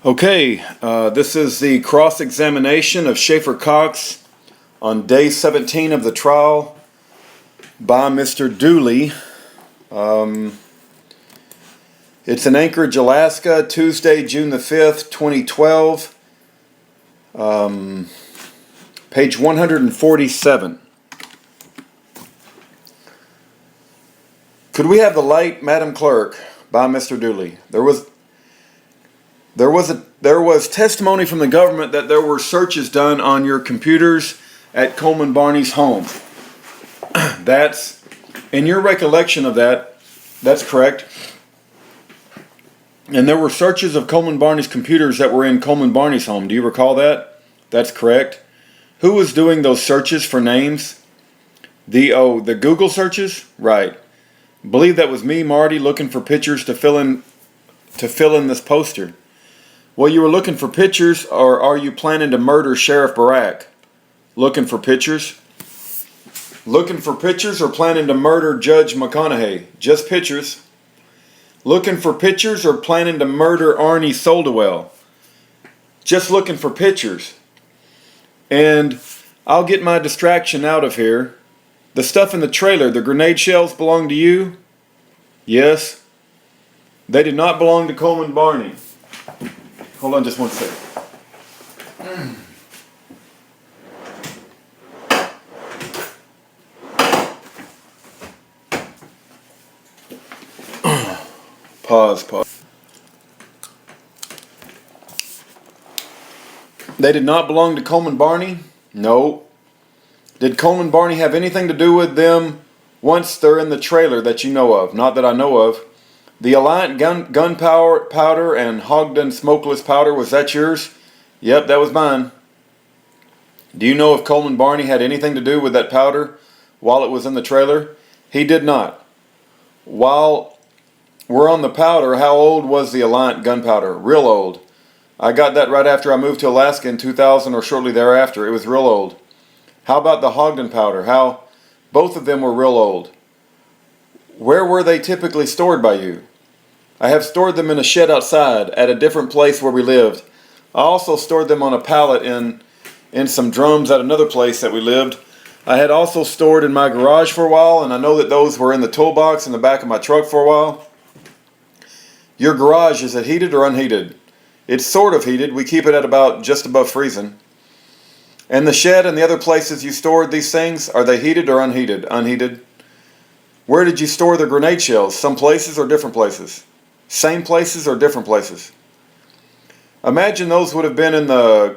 Okay, this is the cross-examination of Schaefer Cox on day 17 of the trial by Mr. Dooley. It's in Anchorage, Alaska, Tuesday, June the 5th, 2012, page 147. Could we have the light, Madam Clerk, by Mr. Dooley? There was testimony from the government that there were searches done on your computers at Coleman Barney's home. That's, in your recollection of that, that's correct. And there were searches of Coleman Barney's computers that were in Coleman Barney's home. Do you recall that? That's correct. Who was doing those searches for names? The Google searches? Right. Believe that was me, Marty, looking for pictures to fill in this poster. Well, you were looking for pictures, or are you planning to murder Sheriff Barack? Looking for pictures? Looking for pictures or planning to murder Judge McConaughey? Just pictures. Looking for pictures or planning to murder Arnie Soldewell? Just looking for pictures. And I'll get my distraction out of here. The stuff in the trailer, the grenade shells, belong to you? Yes. They did not belong to Coleman Barney. Hold on just one second. Pause. They did not belong to Coleman Barney? No. Did Coleman Barney have anything to do with them once they're in the trailer that you know of? Not that I know of. The Alliant gunpowder and Hogden smokeless powder, was that yours? Yep, that was mine. Do you know if Coleman Barney had anything to do with that powder while it was in the trailer? He did not. While we're on the powder, how old was the Alliant gunpowder? Real old. I got that right after I moved to Alaska in 2000 or shortly thereafter. It was real old. How about the Hogden powder? Both of them were real old. Where were they typically stored by you? I have stored them in a shed outside at a different place where we lived. I also stored them on a pallet in some drums at another place that we lived. I had also stored in my garage for a while, and I know that those were in the toolbox in the back of my truck for a while. Your garage, is it heated or unheated? It's sort of heated. We keep it at about just above freezing. And the shed and the other places you stored these things, are they heated or unheated? Unheated. Where did you store the grenade shells? Some places or different places? Same places or different places? Imagine those would have been in a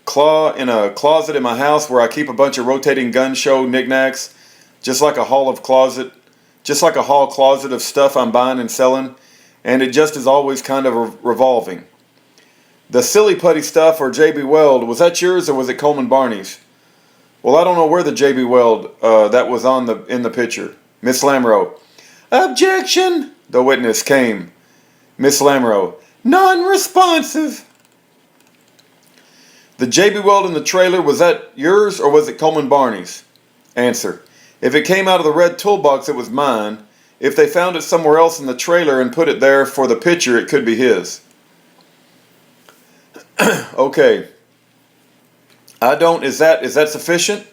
closet in my house where I keep a bunch of rotating gun show knickknacks, just like a hall closet of stuff I'm buying and selling, and it just is always kind of revolving. The silly putty stuff or J.B. Weld, was that yours or was it Coleman Barney's? Well, I don't know where the J.B. Weld that was in the picture. Miss Lamoureux. Objection! The witness came. Miss Lamoureux. Non-responsive. The J.B. Weld in the trailer, was that yours or was it Coleman Barney's? Answer. If it came out of the red toolbox, it was mine. If they found it somewhere else in the trailer and put it there for the picture, it could be his. Okay. Is that sufficient?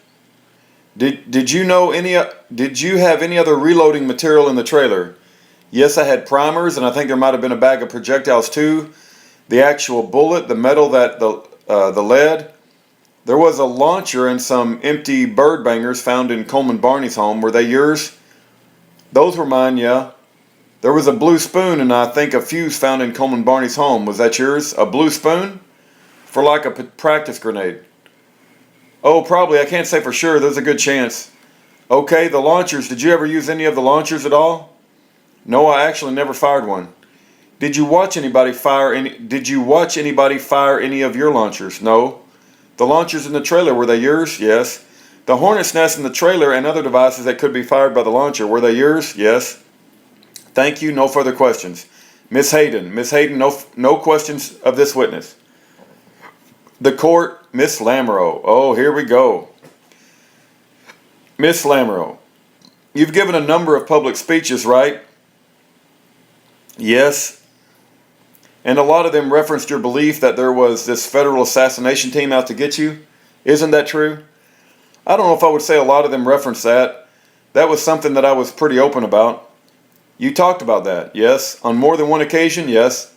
Did you have any other reloading material in the trailer? Yes, I had primers, and I think there might have been a bag of projectiles too. The actual bullet, the metal, the lead. There was a launcher and some empty bird bangers found in Coleman Barney's home. Were they yours? Those were mine, yeah. There was a blue spoon and I think a fuse found in Coleman Barney's home. Was that yours? A blue spoon? For like a practice grenade. Oh, probably. I can't say for sure. There's a good chance. Okay, the launchers. Did you ever use any of the launchers at all? No, I actually never fired one. Did you watch anybody fire any of your launchers? No. The launchers in the trailer, were they yours? Yes. The hornet's nest in the trailer and other devices that could be fired by the launcher, were they yours? Yes. Thank you. No further questions. Miss Hayden, no questions of this witness. The court, Miss Lamoureux. Oh, here we go. Miss Lamoureux, you've given a number of public speeches, right? Yes. And a lot of them referenced your belief that there was this federal assassination team out to get you. Isn't that true? I don't know if I would say a lot of them referenced that. That was something that I was pretty open about. You talked about that, yes. On more than one occasion, yes.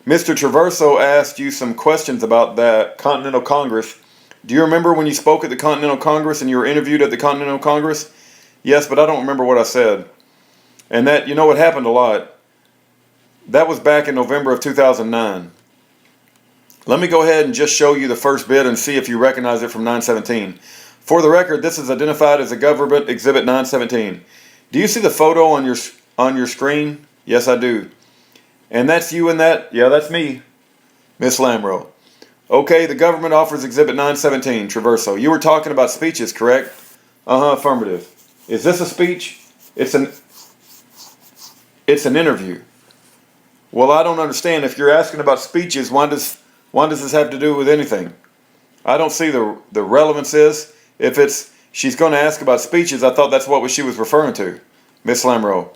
Mr. Traverso asked you some questions about that Continental Congress. Do you remember when you spoke at the Continental Congress and you were interviewed at the Continental Congress? Yes, but I don't remember what I said. And that, you know, it happened a lot. That was back in November of 2009. Let me go ahead and just show you the first bit and see if you recognize it from 917. For the record, this is identified as a government exhibit 917. Do you see the photo on your screen? Yes, I do. And that's you in that? Yeah, that's me, Miss Lamro. Okay, the government offers exhibit 917, Traverso. You were talking about speeches, correct? Affirmative. Is this a speech? It's an interview. Well, I don't understand. If you're asking about speeches, why does this have to do with anything? I don't see the relevance is. If she's going to ask about speeches, I thought that's what she was referring to. Miss Lamro,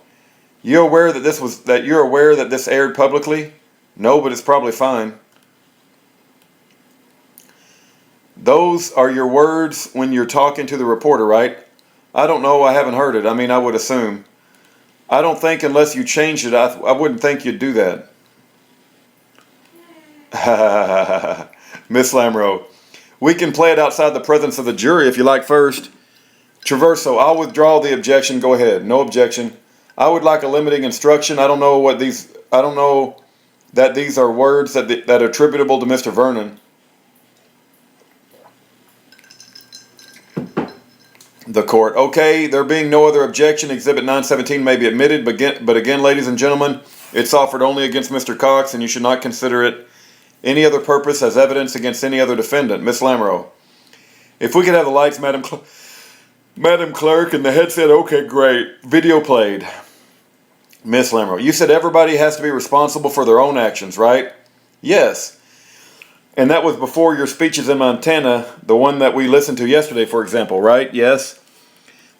you're aware that this aired publicly? No, but it's probably fine. Those are your words when you're talking to the reporter, right? I don't know. I haven't heard it. I mean, I would assume. I don't think unless you changed it, I wouldn't think you'd do that. Miss Lamro, we can play it outside the presence of the jury if you like first. Traverso, I'll withdraw the objection. Go ahead. No objection. I would like a limiting instruction. I don't know that these are words that are attributable to Mr. Vernon. The court. Okay, there being no other objection, Exhibit 917 may be admitted, but again, ladies and gentlemen, it's offered only against Mr. Cox, and you should not consider it any other purpose as evidence against any other defendant. Miss Lamro, if we could have the lights, Madam Clerk, and the headset. Okay, great. Video played. Miss Lamro, you said everybody has to be responsible for their own actions, right? Yes. And that was before your speeches in Montana, the one that we listened to yesterday, for example, right? Yes.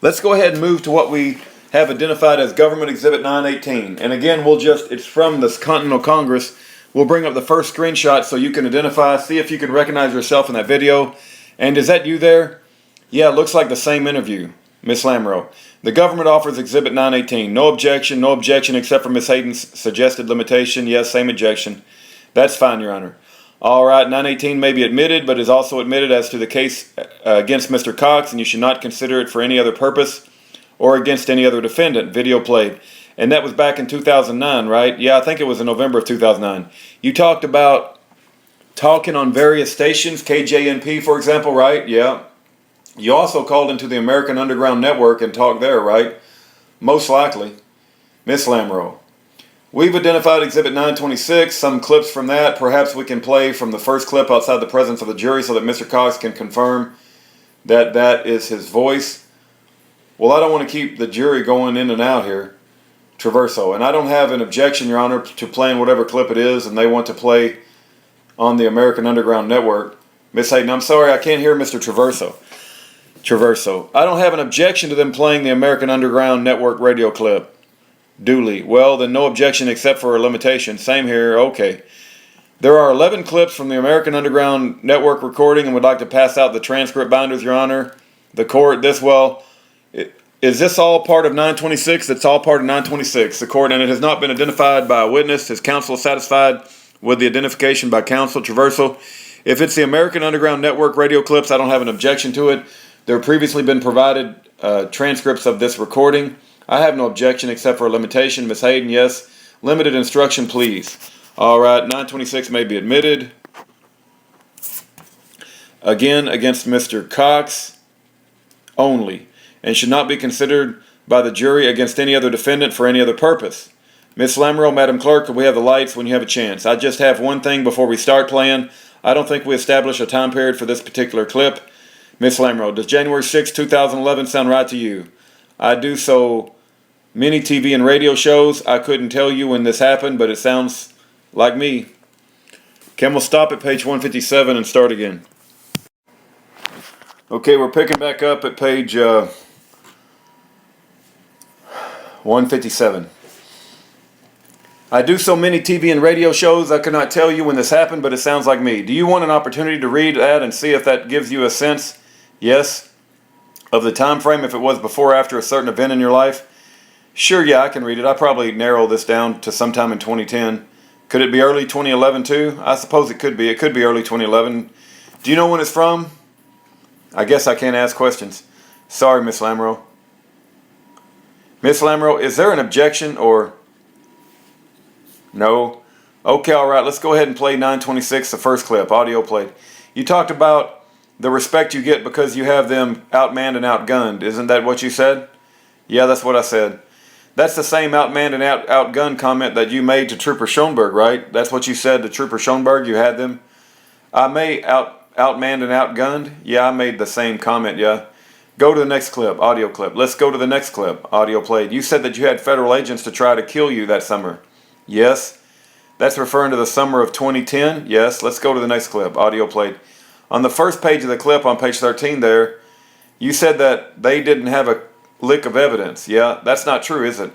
Let's go ahead and move to what we have identified as Government Exhibit 918. And again, it's from this Continental Congress. We'll bring up the first screenshot so you can identify, see if you can recognize yourself in that video. And is that you there? Yeah, it looks like the same interview, Miss Lamro. The government offers Exhibit 918. No objection except for Miss Hayden's suggested limitation. Yes, same objection. That's fine, Your Honor. All right, 918 may be admitted, but is also admitted as to the case against Mr. Cox, and you should not consider it for any other purpose or against any other defendant. Video played. And that was back in 2009, right? Yeah, I think it was in November of 2009. You talked about talking on various stations, KJNP, for example, right? Yeah. You also called into the American Underground Network and talked there, right? Most likely. Miss Lamro. We've identified Exhibit 926, some clips from that. Perhaps we can play from the first clip outside the presence of the jury so that Mr. Cox can confirm that that is his voice. Well, I don't want to keep the jury going in and out here, Traverso. And I don't have an objection, Your Honor, to playing whatever clip it is and they want to play on the American Underground Network. Miss Hayden, I'm sorry, I can't hear Mr. Traverso. I don't have an objection to them playing the American Underground Network radio clip. Duly. Well, then no objection except for a limitation. Same here. Okay. There are 11 clips from the American Underground Network recording and would like to pass out the transcript binders, Your Honor. The court, is this all part of 926? It's all part of 926. The court, and it has not been identified by a witness. His counsel is satisfied with the identification by counsel. Traversal. If it's the American Underground Network radio clips, I don't have an objection to it. There have previously been provided transcripts of this recording. I have no objection except for a limitation. Miss Hayden, yes. Limited instruction, please. All right, 926 may be admitted. Again, against Mr. Cox only, and should not be considered by the jury against any other defendant for any other purpose. Miss Lamro, Madam Clerk, could we have the lights when you have a chance? I just have one thing before we start playing. I don't think we established a time period for this particular clip. Miss Lamro, does January 6, 2011 sound right to you? I do so many TV and radio shows. I couldn't tell you when this happened, but it sounds like me. Ken, we'll stop at page 157 and start again. Okay, we're picking back up at page 157. I do so many TV and radio shows, I could not tell you when this happened, but it sounds like me. Do you want an opportunity to read that and see if that gives you a sense, yes, of the time frame, if it was before or after a certain event in your life? Sure, yeah, I can read it. I probably narrow this down to sometime in 2010. Could it be early 2011 too? I suppose it could be. It could be early 2011. Do you know when it's from? I guess I can't ask questions. Sorry, Miss Lamro. Miss Lamro, is there an objection or... No? Okay, alright, let's go ahead and play 926, the first clip, audio played. You talked about the respect you get because you have them outmanned and outgunned. Isn't that what you said? Yeah, that's what I said. That's the same outmanned and outgunned comment that you made to Trooper Schoenberg, right? That's what you said to Trooper Schoenberg, you had them? I may outmanned and outgunned? Yeah, I made the same comment, yeah. Go to the next clip, audio clip. Let's go to the next clip, audio played. You said that you had federal agents to try to kill you that summer. Yes. That's referring to the summer of 2010. Yes. Let's go to the next clip. Audio played. On the first page of the clip on page 13 there, you said that they didn't have a lick of evidence. Yeah. That's not true, is it?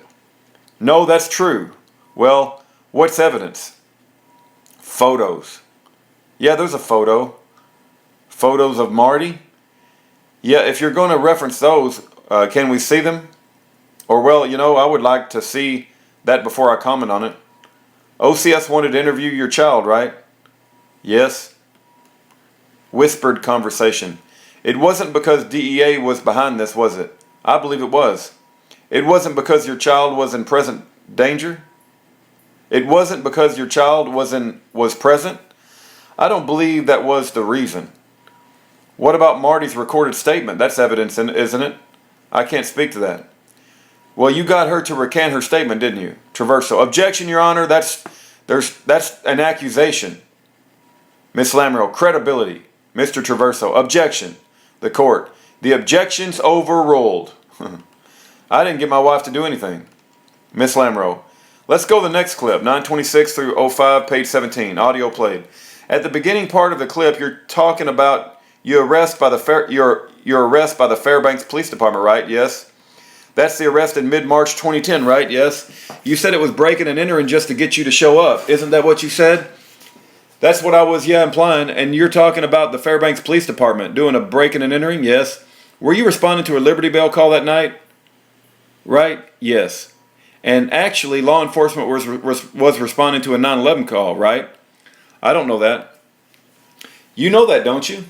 No, that's true. Well, what's evidence? Photos. Yeah, there's a photo. Photos of Marty? Yeah, if you're going to reference those, can we see them? Or, well, you know, I would like to see that before I comment on it. OCS wanted to interview your child, right? Yes. Whispered conversation. It wasn't because DEA was behind this, was it? I believe it was. It wasn't because your child was in present danger? It wasn't because your child was present? I don't believe that was the reason. What about Marty's recorded statement? That's evidence, isn't it? I can't speak to that. Well, you got her to recant her statement, didn't you? Traverso. Objection, Your Honor. That's an accusation. Miss Lamro. Credibility. Mr. Traverso. Objection. The court. The objection's overruled. I didn't get my wife to do anything. Miss Lamro. Let's go to the next clip. 926 through 05, page 17. Audio played. At the beginning part of the clip, you're talking about your arrest by the Fairbanks Police Department, right? Yes. That's the arrest in mid-March 2010, right? Yes. You said it was breaking and entering just to get you to show up. Isn't that what you said? That's what I was, implying. And you're talking about the Fairbanks Police Department doing a breaking and entering? Yes. Were you responding to a Liberty Bell call that night? Right? Yes. And actually, law enforcement was responding to a 911 call, right? I don't know that. You know that, don't you?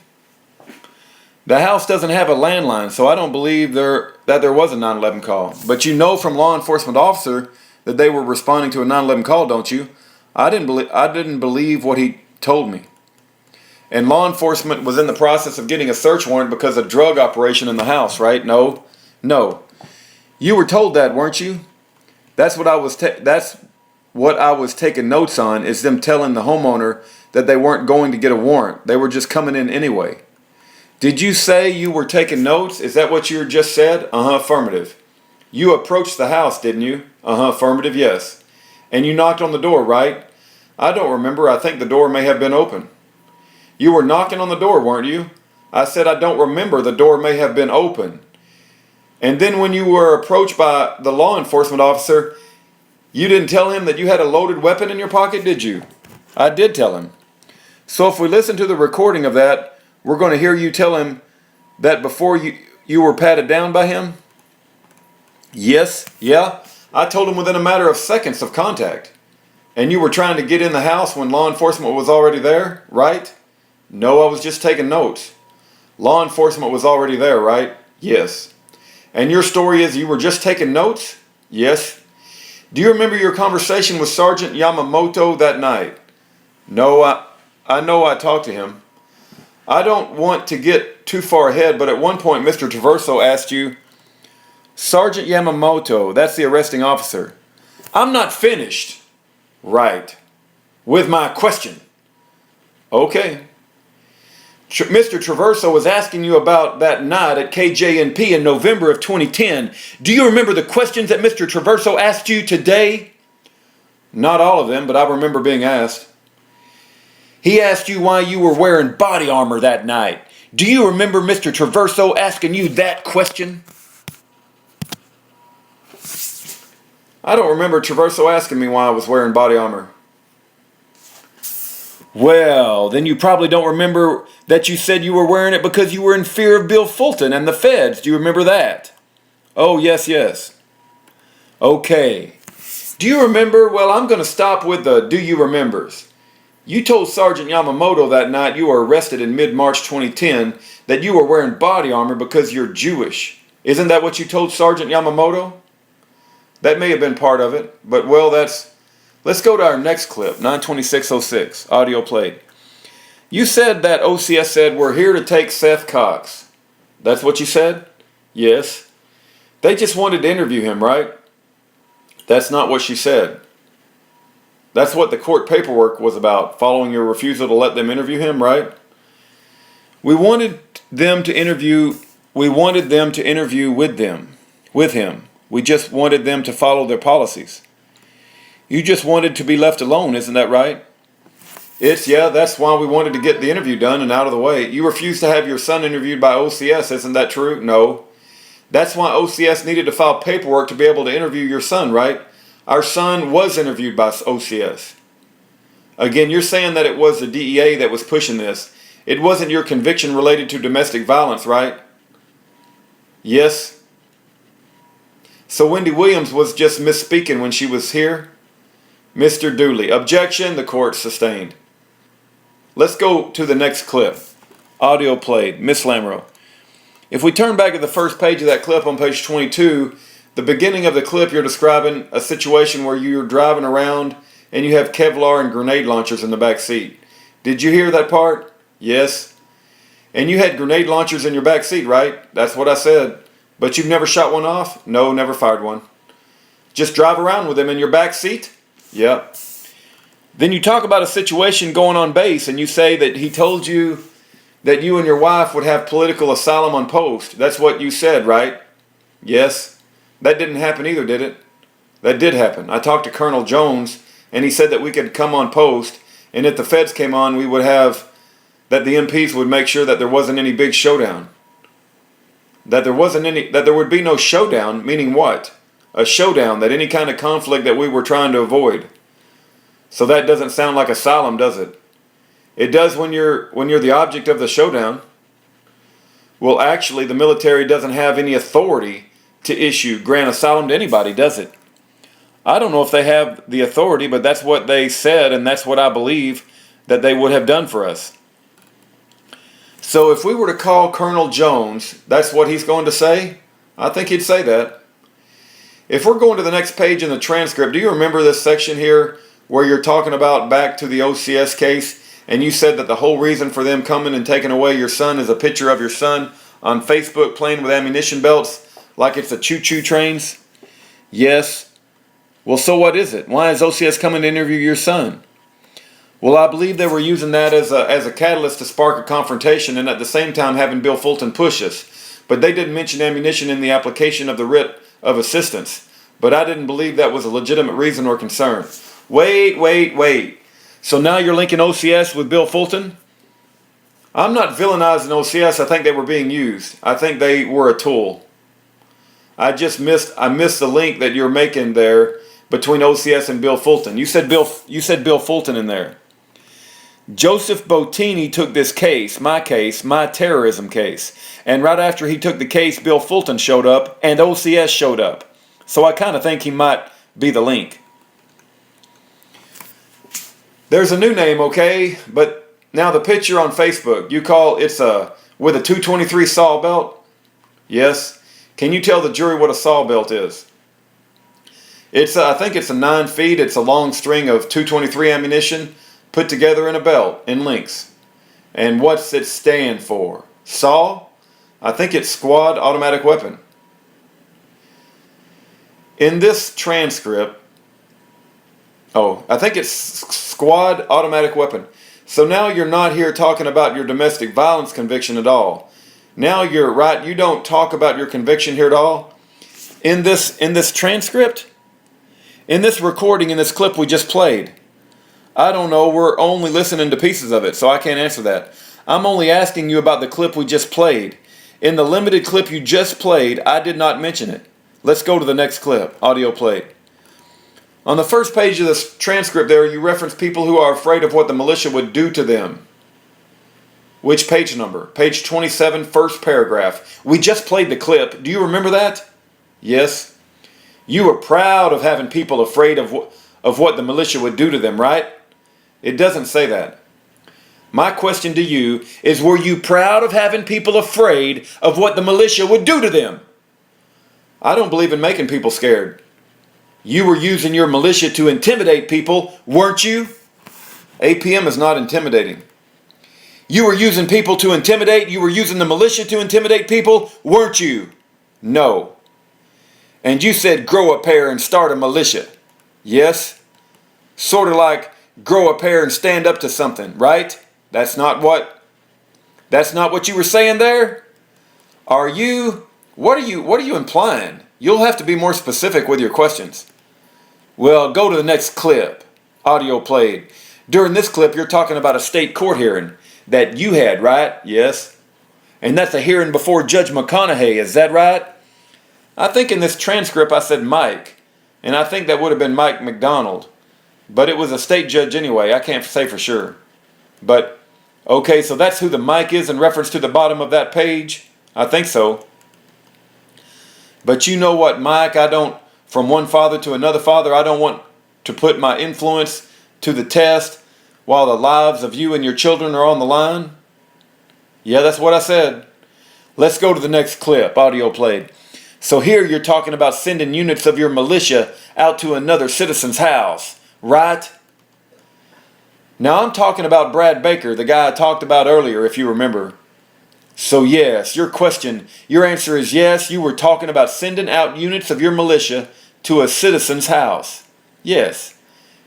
The house doesn't have a landline, so I don't believe that there was a 911 call. But you know from law enforcement officer that they were responding to a 911 call, don't you? I didn't believe what he told me. And law enforcement was in the process of getting a search warrant because of drug operation in the house, right? No. You were told that, weren't you? That's what I was taking notes on, is them telling the homeowner that they weren't going to get a warrant. They were just coming in anyway. Did you say you were taking notes? Is that what you just said? Affirmative. You approached the house, didn't you? Affirmative, yes. And you knocked on the door, right? I don't remember. I think the door may have been open. You were knocking on the door, weren't you? I said I don't remember. The door may have been open. And then when you were approached by the law enforcement officer, you didn't tell him that you had a loaded weapon in your pocket, did you? I did tell him. So if we listen to the recording of that, we're going to hear you tell him that before you were patted down by him? Yes, yeah. I told him within a matter of seconds of contact. And you were trying to get in the house when law enforcement was already there, right? No, I was just taking notes. Law enforcement was already there, right? Yes. And your story is you were just taking notes? Yes. Do you remember your conversation with Sergeant Yamamoto that night? No, I know I talked to him. I don't want to get too far ahead, but at one point Mr. Traverso asked you, Sergeant Yamamoto, that's the arresting officer. I'm not finished. Right. With my question. Okay. Mr. Traverso was asking you about that night at KJNP in November of 2010. Do you remember the questions that Mr. Traverso asked you today? Not all of them, but I remember being asked. He asked you why you were wearing body armor that night. Do you remember Mr. Traverso asking you that question? I don't remember Traverso asking me why I was wearing body armor. Well, then you probably don't remember that you said you were wearing it because you were in fear of Bill Fulton and the feds. Do you remember that? Oh, yes, yes. Okay. Do you remember? Well, I'm going to stop with the do you remembers. You told Sergeant Yamamoto that night you were arrested in mid-March 2010 that you were wearing body armor because you're Jewish. Isn't that what you told Sergeant Yamamoto? That may have been part of it, but well, let's go to our next clip, 92606, audio played. You said that OCS said, we're here to take Seth Cox. That's what you said? Yes. They just wanted to interview him, right? That's not what she said. That's what the court paperwork was about, following your refusal to let them interview him, right? We wanted them to interview with him. We just wanted them to follow their policies. You just wanted to be left alone, isn't that right? Yeah, that's why we wanted to get the interview done and out of the way. You refused to have your son interviewed by OCS, isn't that true? No. That's why OCS needed to file paperwork to be able to interview your son, right? Our son was interviewed by OCS. Again, you're saying that it was the DEA that was pushing this. It wasn't your conviction related to domestic violence, right? Yes. So Wendy Williams was just misspeaking when she was here? Mr. Dooley. Objection, the court sustained. Let's go to the next clip. Audio played. Miss Lamro. If we turn back to the first page of that clip on page 22, the beginning of the clip you're describing a situation where you're driving around and you have Kevlar and grenade launchers in the back seat. Did you hear that part? Yes. And you had grenade launchers in your back seat, right? That's what I said. But you've never shot one off? No, never fired one. Just drive around with them in your back seat? Yep. Then you talk about a situation going on base and you say that he told you that you and your wife would have political asylum on post. That's what you said, right? Yes. That didn't happen either, did it? That did happen. I talked to Colonel Jones and he said that we could come on post and if the feds came on we would have, that the MPs would make sure that there wasn't any big showdown. That there would be no showdown, meaning what? A showdown, that any kind of conflict that we were trying to avoid. So that doesn't sound like asylum, does it? It does when you're the object of the showdown. Well, actually, the military doesn't have any authority to grant asylum to anybody, does it? I don't know if they have the authority, but that's what they said, and that's what I believe that they would have done for us. So if we were to call Colonel Jones, that's what he's going to say? I think he'd say that. If we're going to the next page in the transcript, do you remember this section here where you're talking about back to the OCS case and you said that the whole reason for them coming and taking away your son is a picture of your son on Facebook playing with ammunition belts like it's a choo-choo trains? Yes. Well, so what is it? Why is OCS coming to interview your son? Well, I believe they were using that as a catalyst to spark a confrontation and at the same time having Bill Fulton push us. But they didn't mention ammunition in the application of the writ of assistance. But I didn't believe that was a legitimate reason or concern. Wait. So now you're linking OCS with Bill Fulton? I'm not villainizing OCS. I think they were being used. I think they were a tool. I missed the link that you're making there between OCS and Bill Fulton. You said Bill Fulton in there. Joseph Bottini took this case, my terrorism case. And right after he took the case, Bill Fulton showed up and OCS showed up. So I kind of think he might be the link. There's a new name, okay? But now the picture on Facebook, you call it's with a 223 saw belt? Yes. Can you tell the jury what a saw belt is? I think it's a 9 feet. It's a long string of 223 ammunition put together in a belt in links. And what's it stand for? SAW? I think it's Squad Automatic Weapon. In this transcript, I think it's Squad Automatic Weapon. So now you're not here talking about your domestic violence conviction at all. Now you're right, you don't talk about your conviction here at all. In this transcript, in this recording, in this clip we just played, I don't know, we're only listening to pieces of it, so I can't answer that. I'm only asking you about the clip we just played. In the limited clip you just played, I did not mention it. Let's go to the next clip, audio played. On the first page of this transcript there, you reference people who are afraid of what the militia would do to them. Which page number? Page 27, first paragraph. We just played the clip. Do you remember that? Yes. You were proud of having people afraid of what the militia would do to them, right? It doesn't say that. My question to you is, were you proud of having people afraid of what the militia would do to them? I don't believe in making people scared. You were using your militia to intimidate people, weren't you? APM is not intimidating. You were using people to intimidate. You were using the militia to intimidate people, weren't you? No. And you said grow a pair and start a militia. Yes. Sort of like grow a pair and stand up to something, right? That's not what you were saying there? What are you implying? You'll have to be more specific with your questions. Well, go to the next clip. Audio played. During this clip, you're talking about a state court hearing that you had, right? Yes. And that's a hearing before Judge McConaughey, is that right? I think in this transcript I said Mike, and I think that would have been Mike McDonald. But it was a state judge anyway, I can't say for sure. But, okay, so that's who the Mike is in reference to the bottom of that page? I think so. But you know what, Mike, from one father to another father, I don't want to put my influence to the test while the lives of you and your children are on the line? Yeah, that's what I said. Let's go to the next clip, audio played. So here you're talking about sending units of your militia out to another citizen's house, right? Now I'm talking about Brad Baker, the guy I talked about earlier, if you remember. So yes, your answer is yes, you were talking about sending out units of your militia to a citizen's house. Yes.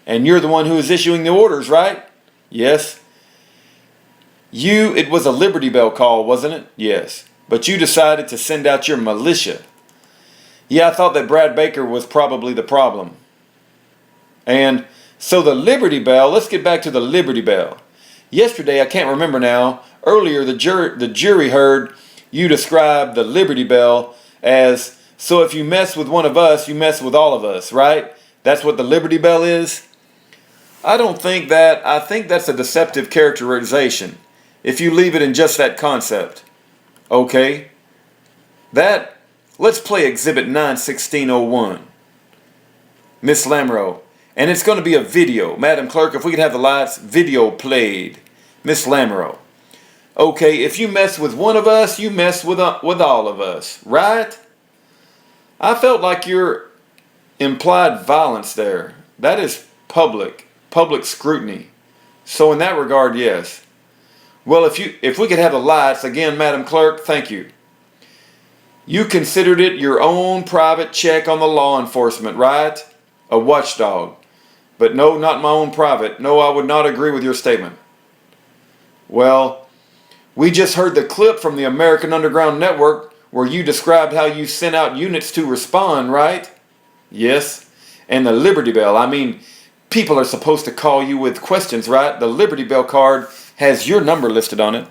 And you're the one who is issuing the orders, right? Yes. It was a Liberty Bell call, wasn't it? Yes. But you decided to send out your militia. Yeah, I thought that Brad Baker was probably the problem. And so the Liberty Bell, let's get back to the Liberty Bell. Yesterday, I can't remember now, earlier the jury heard you describe the Liberty Bell as, so if you mess with one of us, you mess with all of us, right? That's what the Liberty Bell is? I don't think that. I think that's a deceptive characterization, if you leave it in just that concept. Okay? Let's play Exhibit 9-1601. Miss Lamoureux. And it's going to be a video. Madam Clerk, if we could have the lights, video played. Miss Lamoureux. Okay, if you mess with one of us, you mess with all of us, right? I felt like your implied violence there. That is public scrutiny. So in that regard, yes. Well, if we could have the lights, again, Madam Clerk, thank you. You considered it your own private check on the law enforcement, right? A watchdog. But no, not my own private. No, I would not agree with your statement. Well, we just heard the clip from the American Underground Network where you described how you sent out units to respond, right? Yes. And the Liberty Bell. I mean, people are supposed to call you with questions, right? The Liberty Bell card has your number listed on it.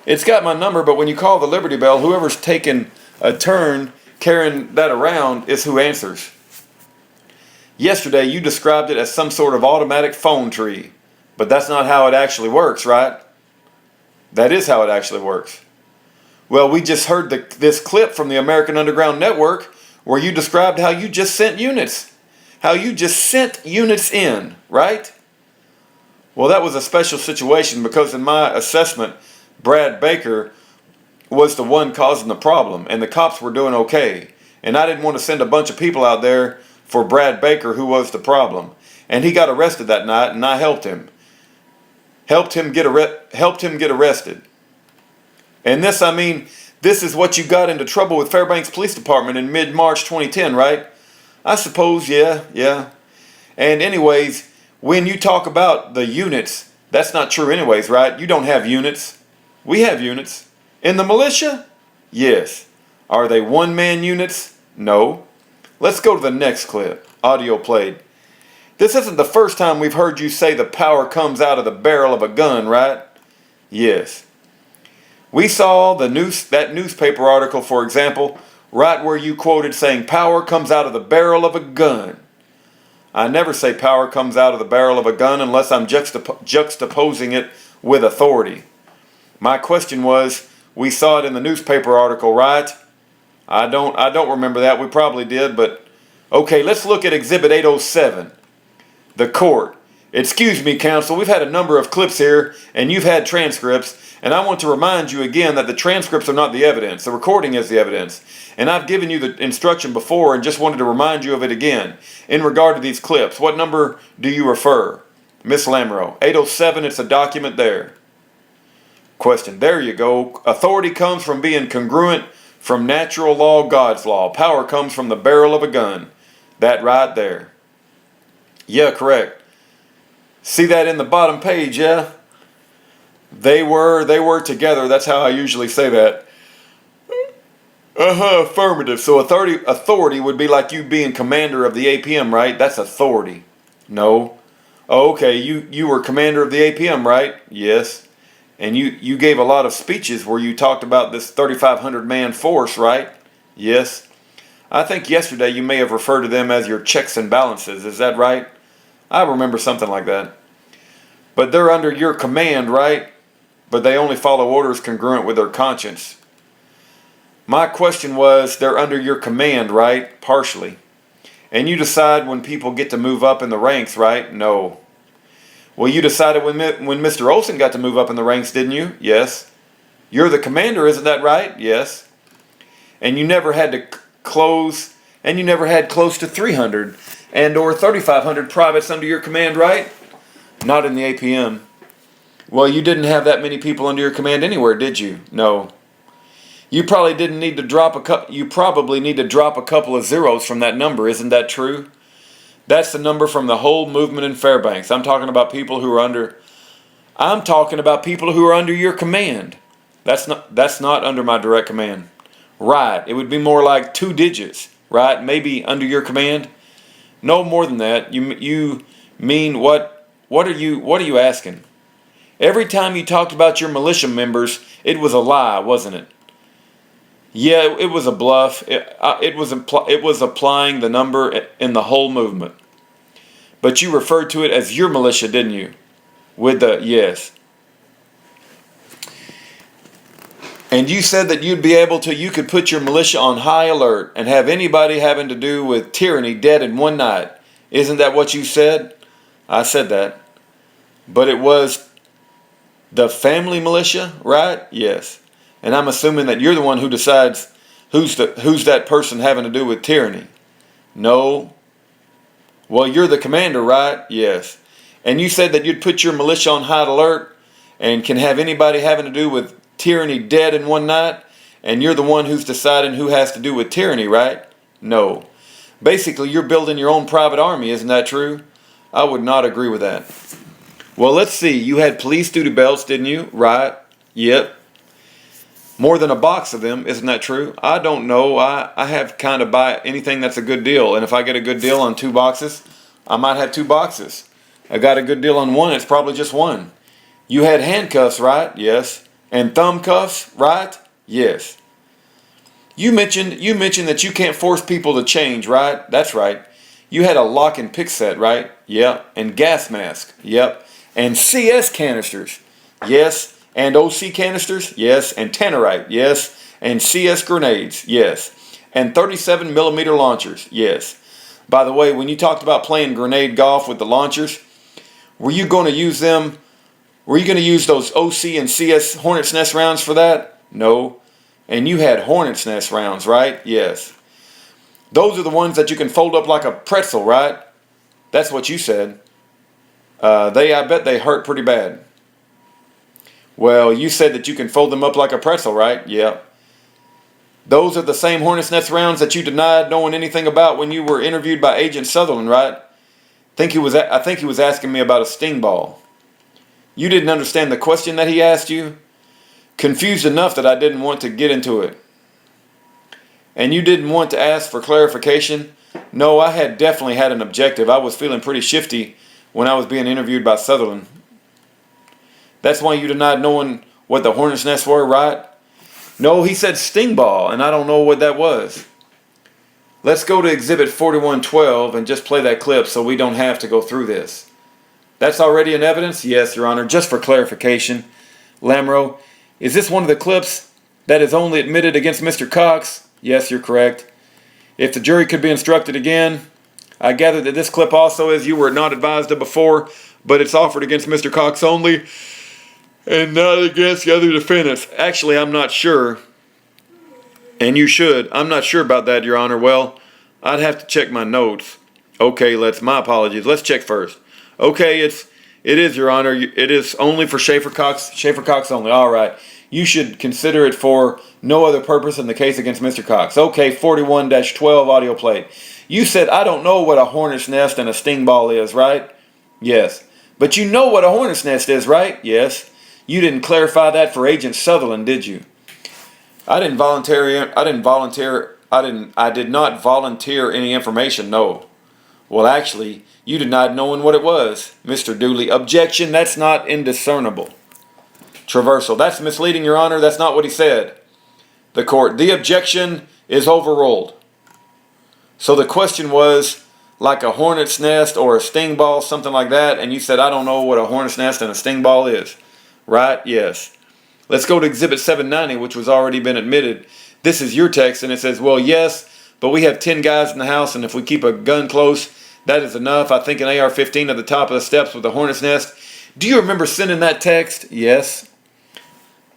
It's got my number, but when you call the Liberty Bell, whoever's taking a turn carrying that around is who answers. Yesterday, you described it as some sort of automatic phone tree, but that's not how it actually works, right? That is how it actually works. Well, we just heard this clip from the American Underground Network where you described how you just sent units. How you just sent units in, right? Well, that was a special situation because in my assessment, Brad Baker was the one causing the problem, and the cops were doing okay. And I didn't want to send a bunch of people out there for Brad Baker, who was the problem. And he got arrested that night, and I helped him. Helped him get arrested. And this is what you got into trouble with Fairbanks Police Department in mid-March 2010, right? I suppose, yeah. And anyways, when you talk about the units, that's not true anyways, right? You don't have units. We have units. In the militia? Yes. Are they one-man units? No. Let's go to the next clip. Audio played. This isn't the first time we've heard you say the power comes out of the barrel of a gun, right? Yes. We saw that newspaper article, for example, right where you quoted saying power comes out of the barrel of a gun. I never say power comes out of the barrel of a gun unless I'm juxtaposing it with authority. My question was, we saw it in the newspaper article, right? I don't remember that. We probably did, but okay, let's look at Exhibit 807. The court. Excuse me, counsel, we've had a number of clips here, and you've had transcripts, and I want to remind you again that the transcripts are not the evidence. The recording is the evidence. And I've given you the instruction before and just wanted to remind you of it again. In regard to these clips, what number do you refer? Miss Lamoureux, 807, it's a document there. Question, there you go. Authority comes from being congruent from natural law, God's law. Power comes from the barrel of a gun. That right there. Yeah, correct. See that in the bottom page, yeah? They were together. That's how I usually say that. Affirmative. So authority would be like you being commander of the APM, right? That's authority. No. Oh, okay, you were commander of the APM, right? Yes. And you gave a lot of speeches where you talked about this 3,500 man force, right? Yes. I think yesterday you may have referred to them as your checks and balances. Is that right? I remember something like that. But they're under your command, right? But they only follow orders congruent with their conscience. My question was, they're under your command, right? Partially. And you decide when people get to move up in the ranks, right? No. Well, you decided when Mr. Olson got to move up in the ranks, didn't you? Yes. You're the commander, isn't that right? Yes. And you never had to close to 300 and or 3,500 privates under your command, right? Not in the APM. Well, you didn't have that many people under your command anywhere, did you? No. You probably need to drop a couple of zeros from that number, isn't that true? That's the number from the whole movement in Fairbanks. I'm talking about people who are under your command. That's not under my direct command. Right. It would be more like 2 digits, right? Maybe under your command. No more than that. You mean what are you asking? Every time you talked about your militia members, it was a lie, wasn't it? Yeah, it was a bluff. It was applying the number in the whole movement. But you referred to it as your militia, didn't you? With the yes. And you said that you could put your militia on high alert and have anybody having to do with tyranny dead in one night. Isn't that what you said? I said that. But it was the family militia, right? Yes. And I'm assuming that you're the one who decides who's that person having to do with tyranny. No. Well, you're the commander, right? Yes. And you said that you'd put your militia on high alert and can have anybody having to do with tyranny dead in one night, and you're the one who's deciding who has to do with tyranny, right? No. Basically, you're building your own private army, isn't that true? I would not agree with that. Well, let's see. You had police duty belts, didn't you? Right. Yep. More than a box of them, isn't that true? I don't know. I have kind of buy anything that's a good deal, and if I get a good deal on 2 boxes, I might have 2 boxes. I got a good deal on 1, it's probably just 1. You had handcuffs, right? Yes. And thumb cuffs, right? Yes. You mentioned that you can't force people to change, right? That's right. You had a lock and pick set, right? Yep. And gas mask. Yep. And CS canisters. Yes. And OC canisters. Yes. And tannerite. Yes. And CS grenades. Yes. And 37 millimeter launchers. Yes. By the way, when you talked about playing grenade golf with the launchers, were you going to use them? Were you going to use those OC and CS Hornet's Nest rounds for that? No. And you had Hornet's Nest rounds, right? Yes. Those are the ones that you can fold up like a pretzel, right? That's what you said. I bet they hurt pretty bad. Well, you said that you can fold them up like a pretzel, right? Yeah. Those are the same Hornet's Nest rounds that you denied knowing anything about when you were interviewed by Agent Sutherland, right? I think he was asking me about a sting ball. You didn't understand the question that he asked you? Confused enough that I didn't want to get into it. And you didn't want to ask for clarification? No, I had definitely had an objective. I was feeling pretty shifty when I was being interviewed by Sutherland. That's why you denied knowing what the Hornet's Nests were, right? No, he said sting ball, and I don't know what that was. Let's go to Exhibit 4112 and just play that clip so we don't have to go through this. That's already in evidence? Yes, Your Honor. Just for clarification, Lamro, is this one of the clips that is only admitted against Mr. Cox? Yes, you're correct. If the jury could be instructed again, I gather that this clip also is you were not advised of before, but it's offered against Mr. Cox only and not against the other defendants. Actually, I'm not sure. And you should. I'm not sure about that, Your Honor. Well, I'd have to check my notes. Okay, my apologies. Let's check first. Okay, it is, Your Honor. It is only for Schaefer Cox only. All right. You should consider it for no other purpose in the case against Mr. Cox. Okay, 41-12 audio played. You said, I don't know what a hornet's nest and a sting ball is, right? Yes. But you know what a hornet's nest is, right? Yes. You didn't clarify that for Agent Sutherland, did you? I did not volunteer any information, no. Well, actually, you denied knowing what it was. Mr. Dooley, objection, that's not indiscernible. Traversal, that's misleading, Your Honor, that's not what he said. The court, the objection is overruled. So the question was, like a hornet's nest or a sting ball, something like that, and you said, I don't know what a hornet's nest and a sting ball is. Right? Yes. Let's go to Exhibit 790, which was already been admitted. This is your text, and it says, well, yes, but we have 10 guys in the house, and if we keep a gun close, that is enough. I think an AR-15 at the top of the steps with a hornet's nest. Do you remember sending that text? Yes.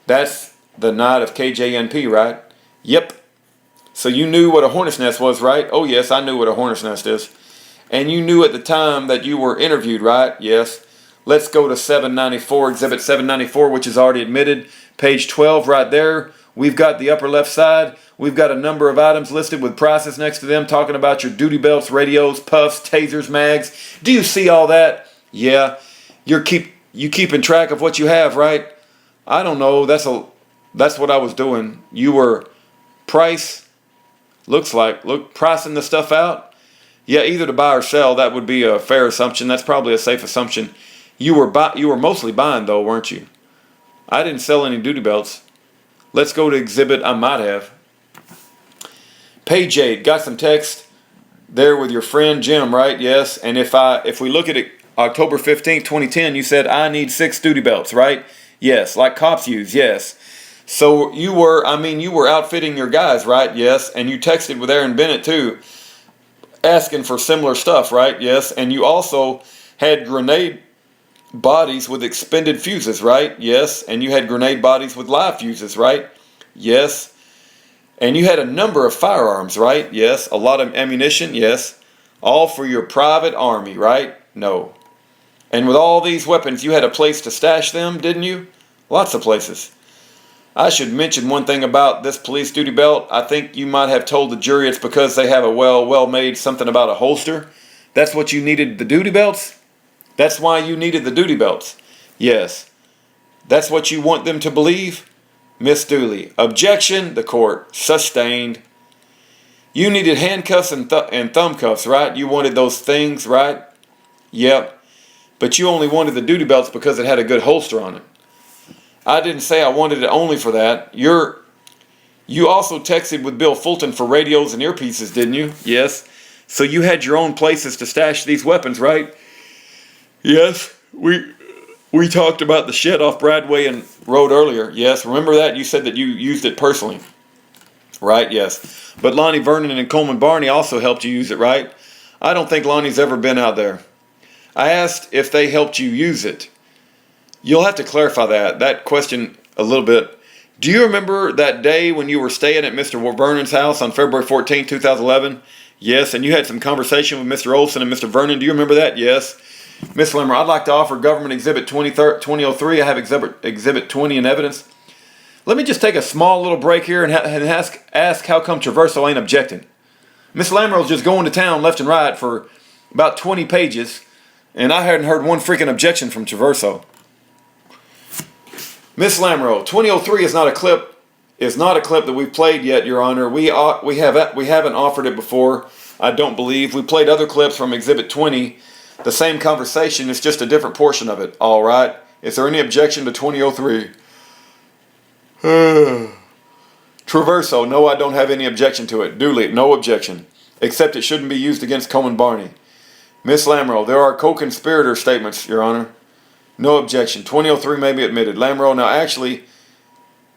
That's the night of KJNP, right? Yep. So you knew what a hornet's nest was, right? Oh, yes, I knew what a hornet's nest is. And you knew at the time that you were interviewed, right? Yes. Let's go to 794, Exhibit 794, which is already admitted. Page 12 right there. We've got the upper left side. We've got a number of items listed with prices next to them, talking about your duty belts, radios, puffs, tasers, mags. Do you see all that? Yeah. You keeping track of what you have, right? I don't know. That's what I was doing. You were pricing the stuff out. Yeah, either to buy or sell. That would be a fair assumption. That's probably a safe assumption. You were mostly buying though, weren't you? I didn't sell any duty belts. Let's go to exhibit. I might have. Page 8. Got some text there with your friend Jim, right? Yes. And if we look at it, October 15th, 2010, you said I need 6 duty belts, right? Yes. Like cops use. Yes. So you were outfitting your guys, right? Yes. And you texted with Aaron Bennett too, asking for similar stuff, right? Yes. And you also had grenade bodies with expended fuses, right? Yes. And you had grenade bodies with live fuses, right? Yes. And you had a number of firearms, right? Yes. A lot of ammunition, yes. All for your private army, right? No. And with all these weapons, you had a place to stash them, didn't you? Lots of places. I should mention one thing about this police duty belt. I think you might have told the jury it's because they have a well-made something about a holster. That's what you needed the duty belts? That's why you needed the duty belts. Yes. That's what you want them to believe? Miss Dooley. Objection. The court. Sustained. You needed handcuffs and thumb cuffs, right? You wanted those things, right? Yep. But you only wanted the duty belts because it had a good holster on it. I didn't say I wanted it only for that. You also texted with Bill Fulton for radios and earpieces, didn't you? Yes. So you had your own places to stash these weapons, right? Yes. We talked about the shed off Bradway and Road earlier. Yes. Remember that? You said that you used it personally. Right? Yes. But Lonnie Vernon and Coleman Barney also helped you use it, right? I don't think Lonnie's ever been out there. I asked if they helped you use it. You'll have to clarify that question a little bit. Do you remember that day when you were staying at Mr. Vernon's house on February 14, 2011? Yes, and you had some conversation with Mr. Olson and Mr. Vernon. Do you remember that? Yes. Miss Limmer, I'd like to offer Government Exhibit 2003. I have Exhibit 20 in evidence. Let me just take a small little break here and ask how come Traverso ain't objecting. Miss Lamrell's just going to town left and right for about 20 pages, and I hadn't heard one freaking objection from Traverso. Miss Lamrell, 2003 is not a clip that we've played yet, Your Honor. We haven't offered it before, I don't believe. We played other clips from Exhibit 20. The same conversation, it's just a different portion of it. All right. Is there any objection to 2003? Traverso, no, I don't have any objection to it. Dooley, no objection. except it shouldn't be used against Coleman Barney. Miss Lamro, there are co-conspirator statements, Your Honor. No objection. 2003 may be admitted. Lamro, now actually,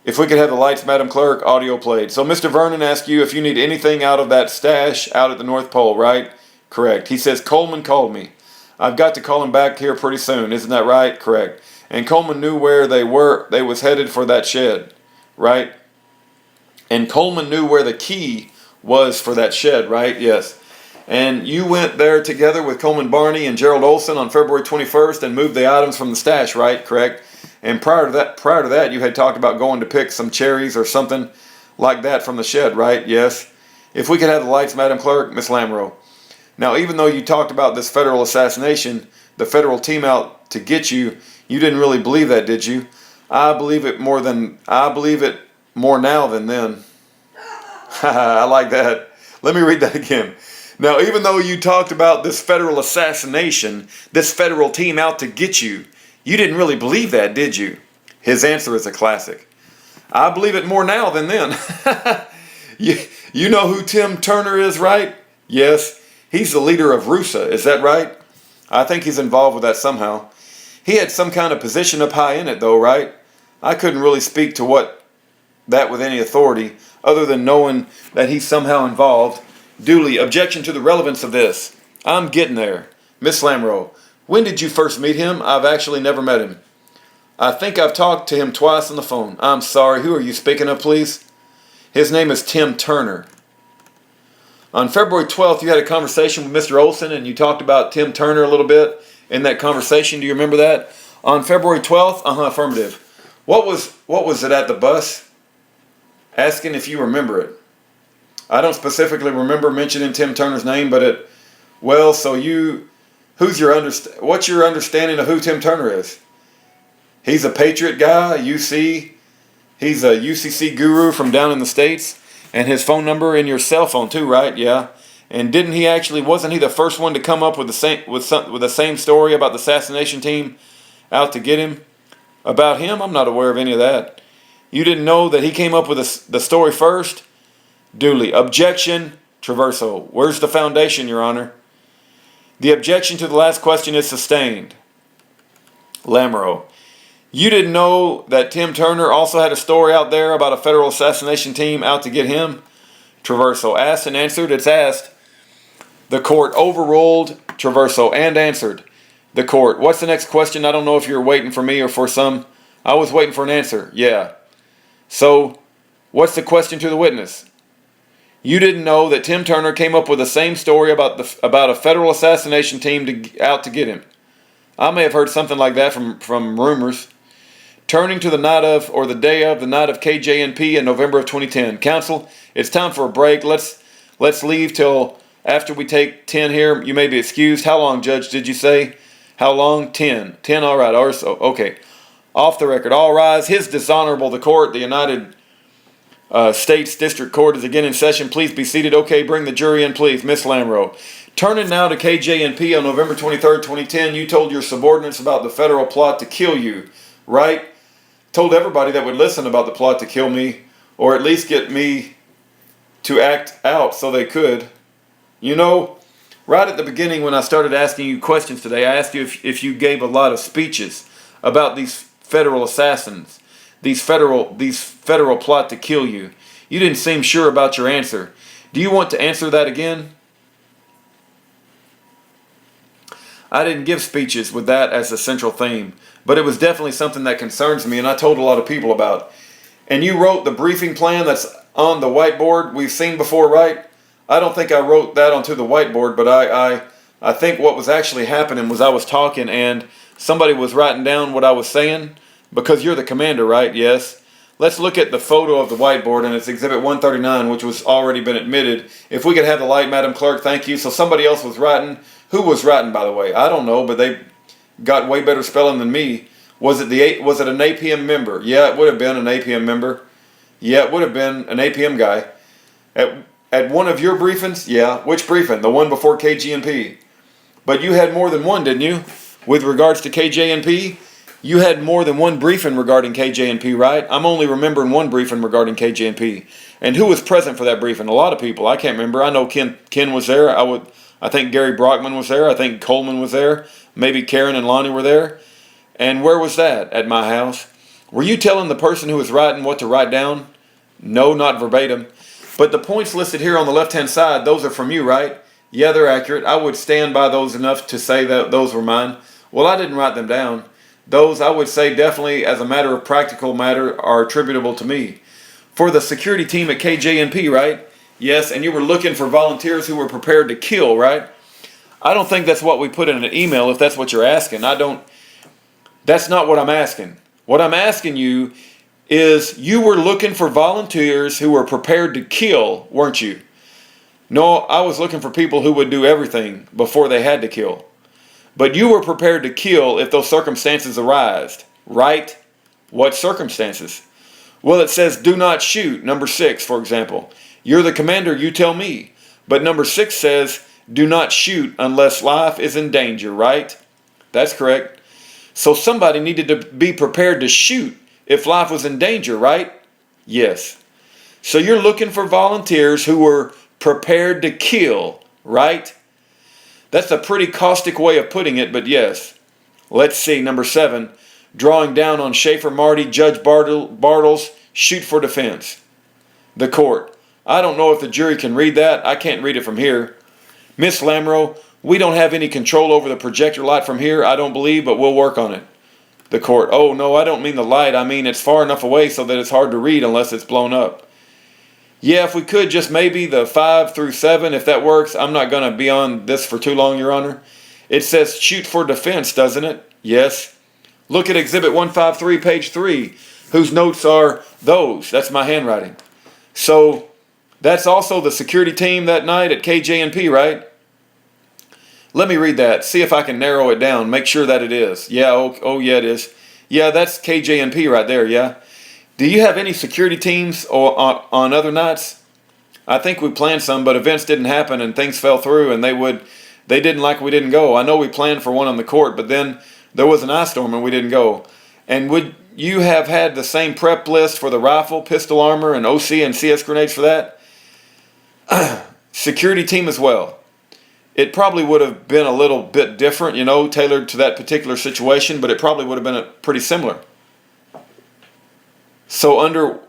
if we could have the lights, Madam Clerk, audio played. So Mr. Vernon asked you if you need anything out of that stash out at the North Pole, right? Correct. He says, Coleman called me. I've got to call him back here pretty soon. Isn't that right? Correct. And Coleman knew where they were. They was headed for that shed, right? And Coleman knew where the key was for that shed, right? Yes. And you went there together with Coleman Barney and Gerald Olson on February 21st and moved the items from the stash, right? Correct. And prior to that, you had talked about going to pick some cherries or something like that from the shed, right? Yes. If we could have the lights, Madam Clerk, Miss Lamro. Now, even though you talked about this federal assassination, the federal team out to get you, you didn't really believe that, did you? I believe it more now than then. I like that. Let me read that again. Now, even though you talked about this federal assassination, this federal team out to get you, you didn't really believe that, did you? His answer is a classic. I believe it more now than then. You know who Tim Turner is, right? Yes. He's the leader of RUSA, is that right? I think he's involved with that somehow. He had some kind of position up high in it though, right? I couldn't really speak to that with any authority, other than knowing that he's somehow involved. Duly, objection to the relevance of this. I'm getting there. Miss Lamro, when did you first meet him? I've actually never met him. I think I've talked to him twice on the phone. I'm sorry, who are you speaking of, please? His name is Tim Turner. On February 12th, you had a conversation with Mr. Olson, and you talked about Tim Turner a little bit in that conversation. Do you remember that? On February 12th? Affirmative. What was it at the bus? Asking if you remember it. I don't specifically remember mentioning Tim Turner's name, but what's your understanding of who Tim Turner is? He's a Patriot guy, UC. He's a UCC guru from down in the States. And his phone number in your cell phone too, right? Yeah. And wasn't he the first one to come up with the same story about the assassination team out to get him? About him? I'm not aware of any of that. You didn't know that he came up with the story first? Duly. Objection, Traverso. Where's the foundation, Your Honor? The objection to the last question is sustained. Lamro. You didn't know that Tim Turner also had a story out there about a federal assassination team out to get him? Traverso. Asked and answered. It's asked. The court overruled Traverso and answered. The court. What's the next question? I don't know if you're waiting for me or for some. I was waiting for an answer. Yeah. So, what's the question to the witness? You didn't know that Tim Turner came up with the same story about a federal assassination team out to get him. I may have heard something like that from rumors. Turning to the night of, or the day of, the night of KJNP in November of 2010. Counsel, it's time for a break. Let's leave till after we take 10 here. You may be excused. How long, Judge, did you say? How long? 10. 10, all right. Okay. Off the record. All rise. His dishonorable, the court, the United States District Court is again in session. Please be seated. Okay, bring the jury in, please. Miss Lamro. Turning now to KJNP on November 23rd, 2010, you told your subordinates about the federal plot to kill you, right? Told everybody that would listen about the plot to kill me, or at least get me to act out so they could. You know, right at the beginning when I started asking you questions today, I asked you if you gave a lot of speeches about these federal assassins, these federal plot to kill you. You didn't seem sure about your answer. Do you want to answer that again? I didn't give speeches with that as the central theme, but it was definitely something that concerns me and I told a lot of people about. And you wrote the briefing plan that's on the whiteboard we've seen before, right? I don't think I wrote that onto the whiteboard, but I think what was actually happening was I was talking and somebody was writing down what I was saying, because you're the commander, right? Yes. Let's look at the photo of the whiteboard, and it's Exhibit 139, which was already been admitted. If we could have the light, Madam Clerk, thank you. So somebody else was writing. Who was writing, by the way? I don't know, but they got way better spelling than me. Was it an APM member? Yeah, it would have been an APM member. Yeah, it would have been an APM guy. At one of your briefings? Yeah. Which briefing? The one before KJNP. But you had more than one, didn't you? With regards to KJNP? You had more than one briefing regarding KJNP, right? I'm only remembering one briefing regarding KJNP. And who was present for that briefing? A lot of people. I can't remember. I know Ken was there. I think Gary Brockman was there. I think Coleman was there. Maybe Karen and Lonnie were there. And where was that? At my house. Were you telling the person who was writing what to write down? No, not verbatim. But the points listed here on the left-hand side, those are from you, right? Yeah, they're accurate. I would stand by those enough to say that those were mine. Well, I didn't write them down. Those, I would say, definitely, as a matter of practical matter, are attributable to me. For the security team at KJNP, right? Yes, and you were looking for volunteers who were prepared to kill, right? I don't think that's what we put in an email, if that's what you're asking. That's not what I'm asking. What I'm asking you is, you were looking for volunteers who were prepared to kill, weren't you? No, I was looking for people who would do everything before they had to kill. But you were prepared to kill if those circumstances arised, right? What circumstances? Well, it says do not shoot, number 6, for example. You're the commander, you tell me. But number 6 says do not shoot unless life is in danger, right? That's correct. So somebody needed to be prepared to shoot if life was in danger, right? Yes. So you're looking for volunteers who were prepared to kill, right? That's a pretty caustic way of putting it, but yes. Let's see, number 7. Drawing down on Schaefer Marty, Judge Bartles, shoot for defense. The court. I don't know if the jury can read that. I can't read it from here. Miss Lamro, we don't have any control over the projector light from here, I don't believe, but we'll work on it. The court. Oh, no, I don't mean the light. I mean it's far enough away so that it's hard to read unless it's blown up. Yeah, if we could, just maybe the 5 through 7, if that works. I'm not going to be on this for too long, Your Honor. It says shoot for defense, doesn't it? Yes. Look at Exhibit 153, page 3, whose notes are those. That's my handwriting. So that's also the security team that night at KJNP, right? Let me read that. See if I can narrow it down. Make sure that it is. Yeah, oh yeah, it is. Yeah, that's KJNP right there, yeah. Do you have any security teams on other nights? I think we planned some, but events didn't happen and things fell through and they didn't like we didn't go. I know we planned for one on the court, but then there was an ice storm and we didn't go. And would you have had the same prep list for the rifle, pistol armor, and OC and CS grenades for that? Security team as well. It probably would have been a little bit different, tailored to that particular situation, but it probably would have been pretty similar. So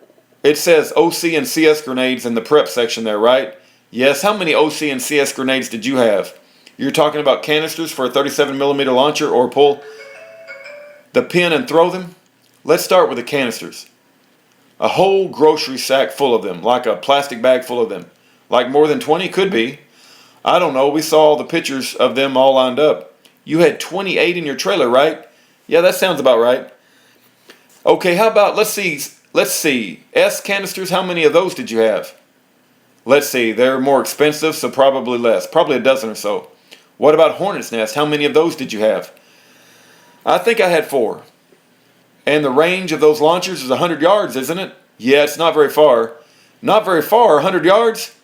it says OC and CS grenades in the prep section there, right? Yes. How many OC and CS grenades did you have? You're talking about canisters for a 37mm launcher, or pull the pin and throw them? Let's start with the canisters. A whole grocery sack full of them, like a plastic bag full of them. Like more than 20? Could be. I don't know. We saw all the pictures of them all lined up. You had 28 in your trailer, right? Yeah, that sounds about right. Okay, how about, let's see, S canisters, how many of those did you have? Let's see, they're more expensive, so probably less. Probably a dozen or so. What about Hornet's Nest? How many of those did you have? I think I had 4. And the range of those launchers is 100 yards, isn't it? Yeah, it's not very far. Not very far, 100 yards?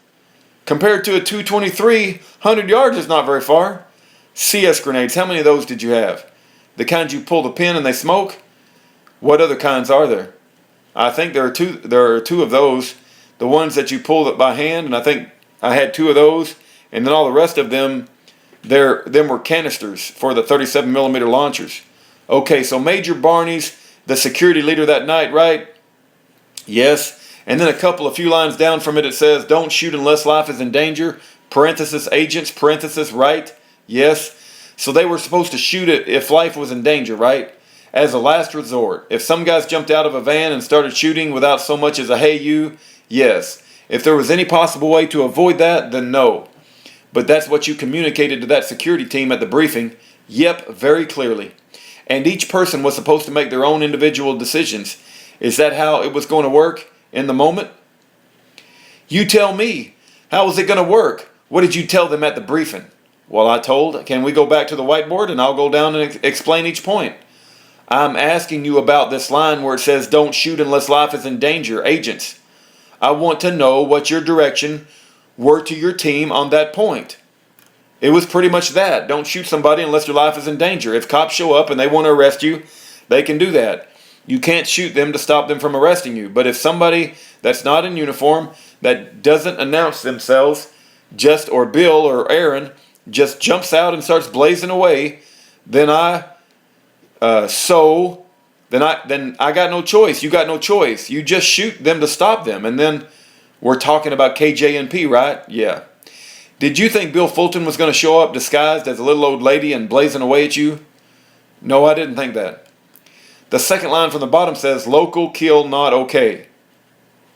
Compared to a 223, 100 yards is not very far. CS grenades, how many of those did you have? The kinds you pull the pin and they smoke? What other kinds are there? I think there are two of those. The ones that you pull it by hand, and I think I had 2 of those. And then all the rest of them, them were canisters for the 37mm launchers. Okay, so Major Barney's the security leader that night, right? Yes. And then a few lines down from it, it says, don't shoot unless life is in danger, parenthesis, agents, parenthesis, right? Yes. So they were supposed to shoot it if life was in danger, right? As a last resort. If some guys jumped out of a van and started shooting without so much as a hey you, yes. If there was any possible way to avoid that, then no. But that's what you communicated to that security team at the briefing. Yep, very clearly. And each person was supposed to make their own individual decisions. Is that how it was going to work in the moment? You tell me. How was it going to work? What did you tell them at the briefing? Well, I told, can we go back to the whiteboard and I'll go down and explain each point. I'm asking you about this line where it says don't shoot unless life is in danger, agents. I want to know what your direction were to your team on that point. It was pretty much that. Don't shoot somebody unless your life is in danger. If cops show up and they want to arrest you, They can do that. You can't shoot them to stop them from arresting you. But if somebody that's not in uniform, that doesn't announce themselves, or Bill or Aaron, just jumps out and starts blazing away, then I got no choice. You got no choice. You just shoot them to stop them. And then we're talking about KJNP, right? Yeah. Did you think Bill Fulton was going to show up disguised as a little old lady and blazing away at you? No, I didn't think that. The second line from the bottom says, local kill not okay.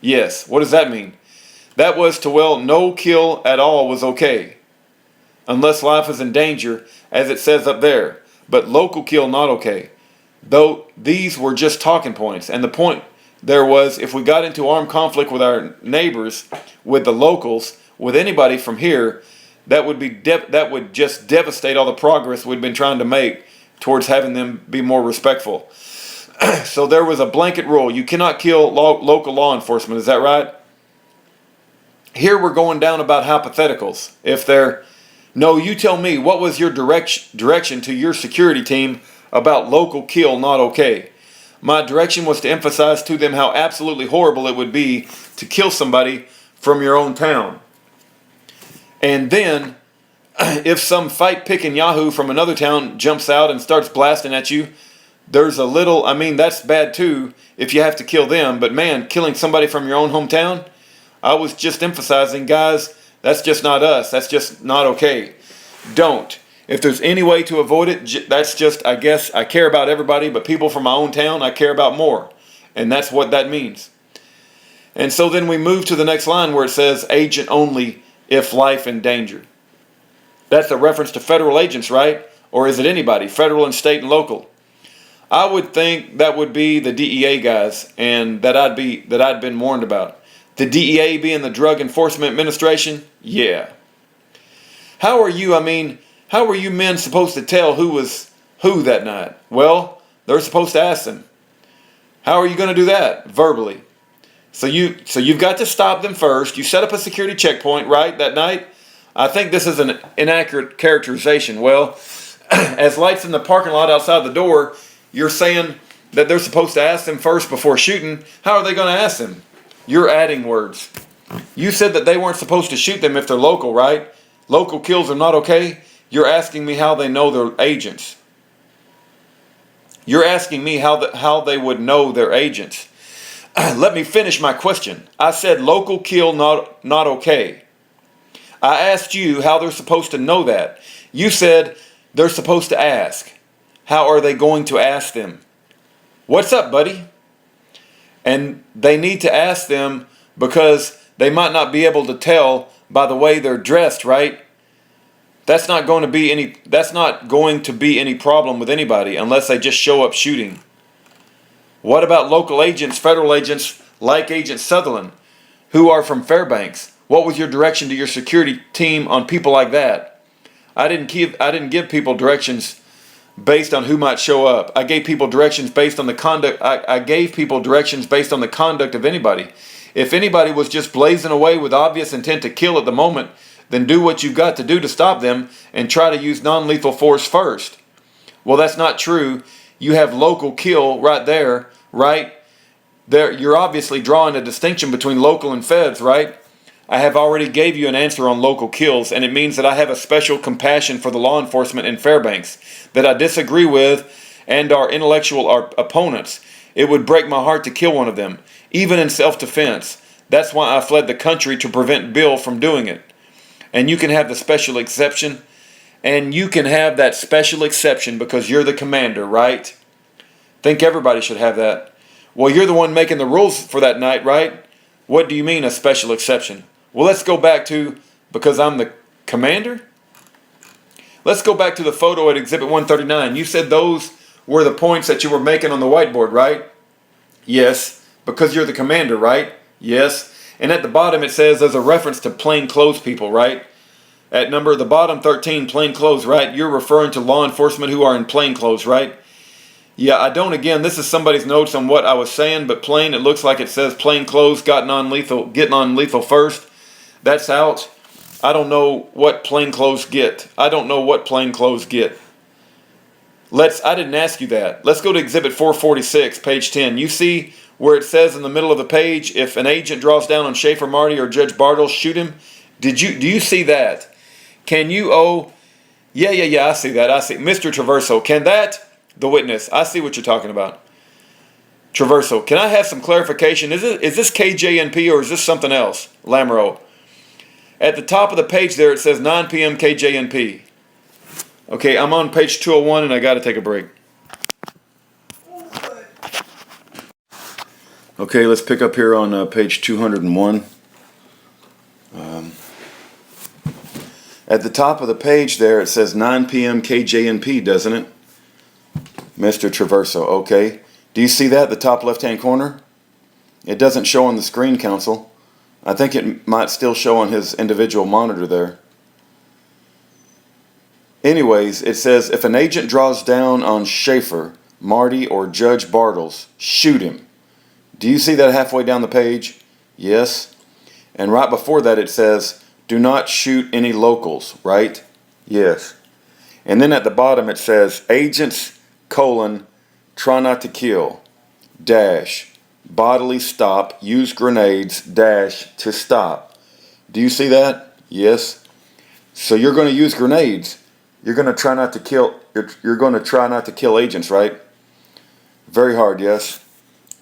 Yes, what does that mean? That was no kill at all was okay. Unless life is in danger, as it says up there. But local kill not okay. Though these were just talking points. And the point there was, if we got into armed conflict with our neighbors, with the locals, with anybody from here, that would just devastate all the progress we'd been trying to make towards having them be more respectful. So there was a blanket rule. You cannot kill local law enforcement. Is that right? Here we're going down about hypotheticals. No, you tell me, what was your direction to your security team about local kill not okay? My direction was to emphasize to them how absolutely horrible it would be to kill somebody from your own town. And then, if some fight-picking yahoo from another town jumps out and starts blasting at you, that's bad too if you have to kill them. But man, killing somebody from your own hometown, I was just emphasizing, guys, that's just not us. That's just not okay. Don't. If there's any way to avoid it, that's just, I guess, I care about everybody, but people from my own town, I care about more. And that's what that means. And so then we move to the next line where it says, agent only if life in danger. That's a reference to federal agents, right? Or is it anybody, federal and state and local? I would think that would be the DEA guys, and that I'd been warned about. The DEA being the Drug Enforcement Administration? Yeah. How are you men supposed to tell who was who that night? Well, they're supposed to ask them. How are you going to do that? Verbally. So you've got to stop them first. You set up a security checkpoint, right, that night? I think this is an inaccurate characterization. Well, as lights in the parking lot outside the door, you're saying that they're supposed to ask them first before shooting. How are they going to ask them? You're adding words. You said that they weren't supposed to shoot them if they're local, right? Local kills are not okay. You're asking me how they know they're agents. You're asking me how they would know they're agents. Let me finish my question. I said local kill not okay. I asked you how they're supposed to know that. You said they're supposed to ask. How are they going to ask them? What's up, buddy? And they need to ask them because they might not be able to tell by the way they're dressed, right? That's not going to be any problem with anybody unless they just show up shooting. What about local agents, federal agents like Agent Sutherland, who are from Fairbanks? What was your direction to your security team on people like that? I didn't give people directions based on who might show up. I gave people directions based on the conduct. I gave people directions based on the conduct of anybody. If anybody was just blazing away with obvious intent to kill at the moment, then do what you've got to do to stop them and try to use non-lethal force first. Well, that's not true. You have local kill right there, right? There, you're obviously drawing a distinction between local and feds, right? I have already gave you an answer on local kills, and it means that I have a special compassion for the law enforcement in Fairbanks that I disagree with and our intellectual opponents. It would break my heart to kill one of them, even in self-defense. That's why I fled the country to prevent Bill from doing it. And you can have the special exception, and you can have that special exception because you're the commander, right? Think everybody should have that. Well, you're the one making the rules for that night, right? What do you mean a special exception? Well, let's go back to, because I'm the commander? Let's go back to the photo at Exhibit 139. You said those were the points that you were making on the whiteboard, right? Yes. Because you're the commander, right? Yes. And at the bottom it says there's a reference to plainclothes people, right? At the bottom 13, plainclothes, right? You're referring to law enforcement who are in plainclothes, right? Yeah, again, this is somebody's notes on what I was saying, but plain, it looks like it says plainclothes, get non-lethal first. That's out. I don't know what plainclothes get. I didn't ask you that. Let's go to Exhibit 446, page 10. You see where it says in the middle of the page, if an agent draws down on Schaefer Marty or Judge Bartles, shoot him? Do you see that? Can you, yeah, I see that. I see. Mr. Traverso, the witness, I see what you're talking about. Traverso, can I have some clarification? Is this KJNP or is this something else? Lamoureux. At the top of the page there, it says 9 p.m. KJNP. Okay, I'm on page 201 and I got to take a break. Okay, let's pick up here on page 201. At the top of the page there, it says 9 p.m. KJNP, doesn't it? Mr. Traverso, okay. Do you see that at the top left-hand corner? It doesn't show on the screen, counsel. I think it might still show on his individual monitor there. Anyways, it says, if an agent draws down on Schaefer, Marty, or Judge Bartles, shoot him. Do you see that halfway down the page? Yes. And right before that it says, do not shoot any locals, right? Yes. And then at the bottom it says, agents, try not to kill, bodily stop, use grenades, to stop. Do you see that? Yes. So you're going to use grenades. You're going to try not to kill, you're going to try not to kill agents, right? Very hard, yes.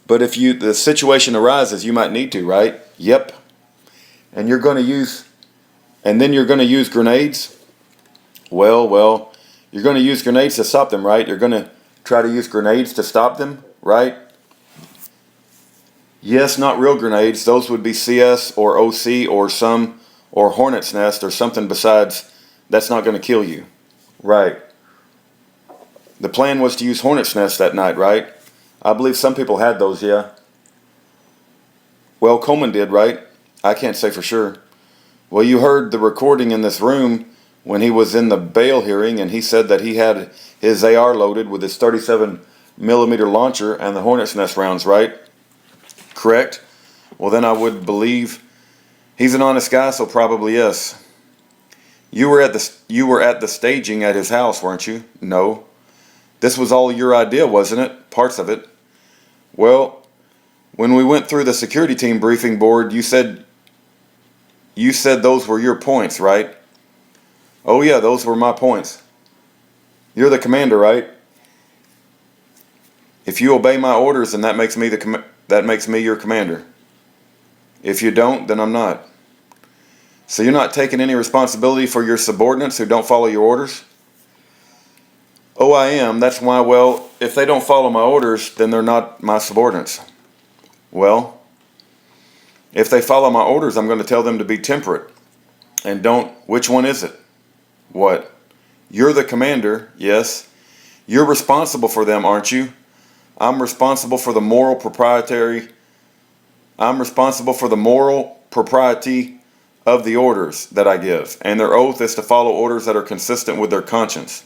But if the situation arises, you might need to, right? Yep. And you're going to use grenades? Well, you're going to use grenades to stop them, right? You're going to try to use grenades to stop them, right? Yes, not real grenades. Those would be CS or OC or Hornet's Nest or something besides. That's not going to kill you. Right. The plan was to use Hornet's Nest that night, right? I believe some people had those, yeah. Well, Coleman did, right? I can't say for sure. Well, you heard the recording in this room when he was in the bail hearing, and he said that he had his AR loaded with his 37 millimeter launcher and the Hornet's Nest rounds, right? Correct? Well, then I would believe he's an honest guy, so probably yes. You were at the staging at his house, weren't you? No. This was all your idea, wasn't it? Parts of it. Well, when we went through the security team briefing board, you said those were your points, right? Oh yeah, those were my points. You're the commander, right? If you obey my orders, then that makes me your commander. If you don't, then I'm not. So you're not taking any responsibility for your subordinates who don't follow your orders? Oh, I am. That's why, well, if they don't follow my orders, then they're not my subordinates. Well, if they follow my orders, I'm going to tell them to be temperate. And don't, which one is it? What? You're the commander, yes. You're responsible for them, aren't you? I'm responsible for the moral propriety of the orders that I give. And their oath is to follow orders that are consistent with their conscience.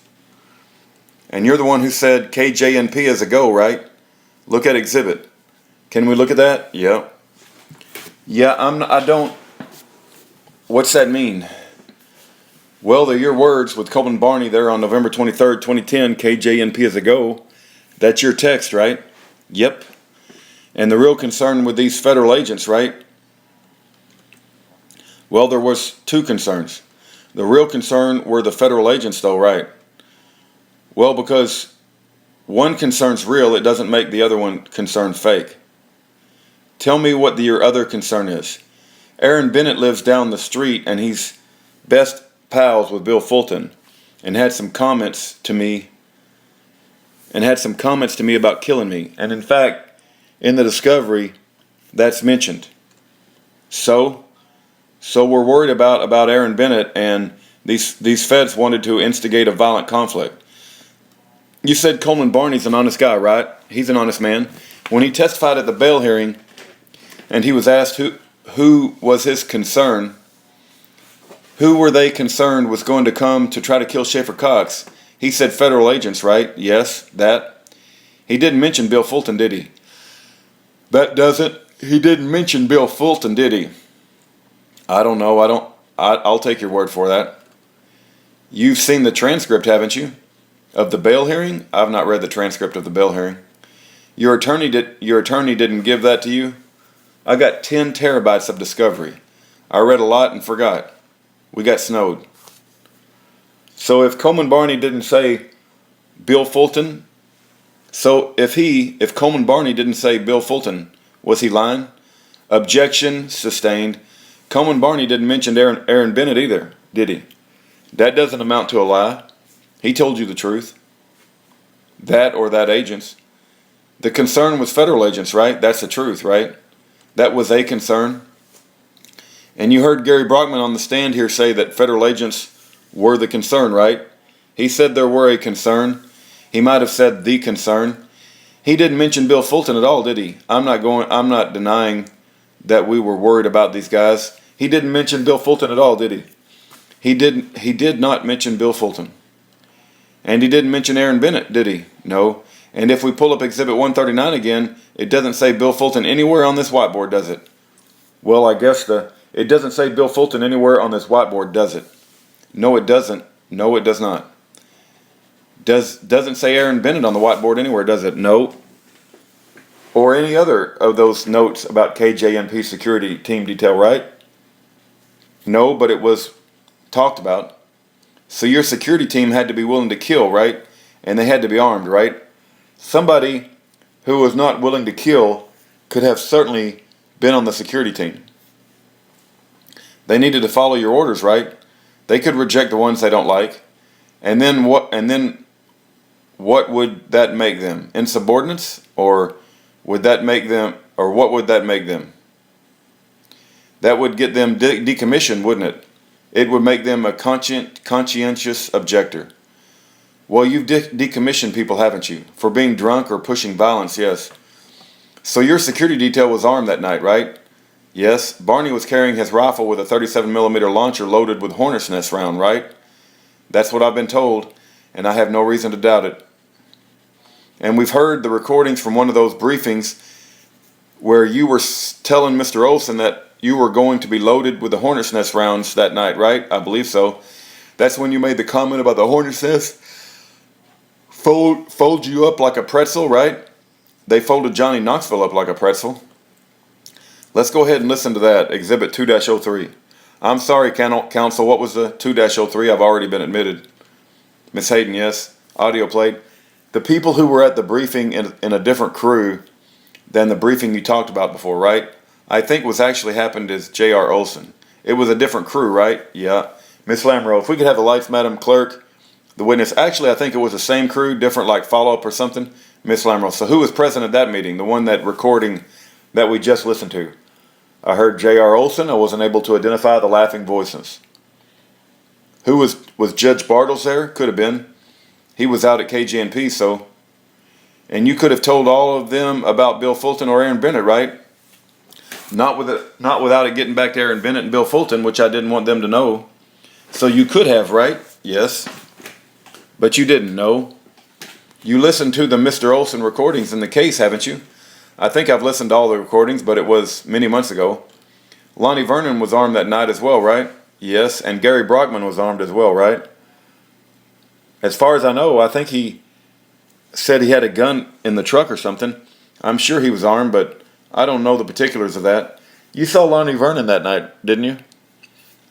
And you're the one who said KJNP is a go, right? Look at exhibit. Can we look at that? Yep. Yeah, I don't. What's that mean? Well, they're your words with Coleman Barney there on November 23rd, 2010, KJNP is a go. That's your text, right? Yep. And the real concern with these federal agents, right? Well, there was two concerns. The real concern were the federal agents, though, right? Well, because one concern's real, it doesn't make the other one concern fake. Tell me what your other concern is. Aaron Bennett lives down the street, and he's best pals with Bill Fulton, and had some comments to me about killing me. And in fact, in the discovery, that's mentioned. So we're worried about Aaron Bennett, and these feds wanted to instigate a violent conflict. You said Coleman Barney's an honest guy, right? He's an honest man. When he testified at the bail hearing, and he was asked who was his concern, who were they concerned was going to come to try to kill Schaefer Cox, he said federal agents, right? Yes, that. He didn't mention Bill Fulton, did he? He didn't mention Bill Fulton, did he? I don't know. I'll take your word for that. You've seen the transcript, haven't you? Of the bail hearing? I've not read the transcript of the bail hearing. Your attorney didn't give that to you? I got 10 terabytes of discovery. I read a lot and forgot. We got snowed. So if Coleman Barney didn't say Bill Fulton, if Coleman Barney didn't say Bill Fulton, was he lying? Objection sustained. Coleman Barney didn't mention Aaron Bennett either, did he? That doesn't amount to a lie. He told you the truth. That or that agents. The concern was federal agents, right? That's the truth, right? That was a concern. And you heard Gary Brockman on the stand here say that federal agents were the concern, right? He said there were a concern. He might have said the concern. He didn't mention Bill Fulton at all, did he? I'm not denying that we were worried about these guys. He didn't mention Bill Fulton at all, did he? He did not mention Bill Fulton. And he didn't mention Aaron Bennett, did he? No. And if we pull up Exhibit 139 again, it doesn't say Bill Fulton anywhere on this whiteboard, does it? Well, I guess it doesn't say Bill Fulton anywhere on this whiteboard, does it? No, it doesn't. No, it does not. Doesn't say Aaron Bennett on the whiteboard anywhere, does it? No. Or any other of those notes about KJNP security team detail, right? No, but it was talked about. So your security team had to be willing to kill, right? And they had to be armed, right? Somebody who was not willing to kill could have certainly been on the security team. They needed to follow your orders, right? They could reject the ones they don't like. And then what would that make them? Insubordinates? Or would that make them, or what would that make them? That would get them decommissioned, wouldn't it? It would make them a conscientious objector. Well, you've decommissioned people, haven't you? For being drunk or pushing violence, yes. So your security detail was armed that night, right? Yes. Barney was carrying his rifle with a 37mm launcher loaded with hornet's nest round, right? That's what I've been told, and I have no reason to doubt it. And we've heard the recordings from one of those briefings where you were telling Mr. Olson that you were going to be loaded with the hornet's nest rounds that night, right? I believe so. That's when you made the comment about the hornet's nest fold you up like a pretzel, right? They folded Johnny Knoxville up like a pretzel. Let's go ahead and listen to that, Exhibit 2-03. I'm sorry, counsel, what was the 2-03? I've already been admitted. Miss Hayden, yes. Audio played. The people who were at the briefing in a different crew than the briefing you talked about before, right? I think what's actually happened is J.R. Olson. It was a different crew, right? Yeah. Miss Lamro, if we could have the lights, Madam Clerk. The witness, actually, I think it was the same crew, different like follow-up or something. Miss Lamro, so who was present at that meeting, the one that recording that we just listened to? I heard J.R. Olson. I wasn't able to identify the laughing voices. Who was Judge Bartles there? Could have been. He was out at KJNP, so. And you could have told all of them about Bill Fulton or Aaron Bennett, right? Not without it getting back to Aaron Bennett and Bill Fulton, which I didn't want them to know. So you could have, right? Yes. But you didn't know. You listened to the Mr. Olson recordings in the case, haven't you? I think I've listened to all the recordings, but it was many months ago. Lonnie Vernon was armed that night as well, right? Yes, and Gary Brockman was armed as well, right? As far as I know, I think he said he had a gun in the truck or something. I'm sure he was armed, but I don't know the particulars of that. You saw Lonnie Vernon that night, didn't you?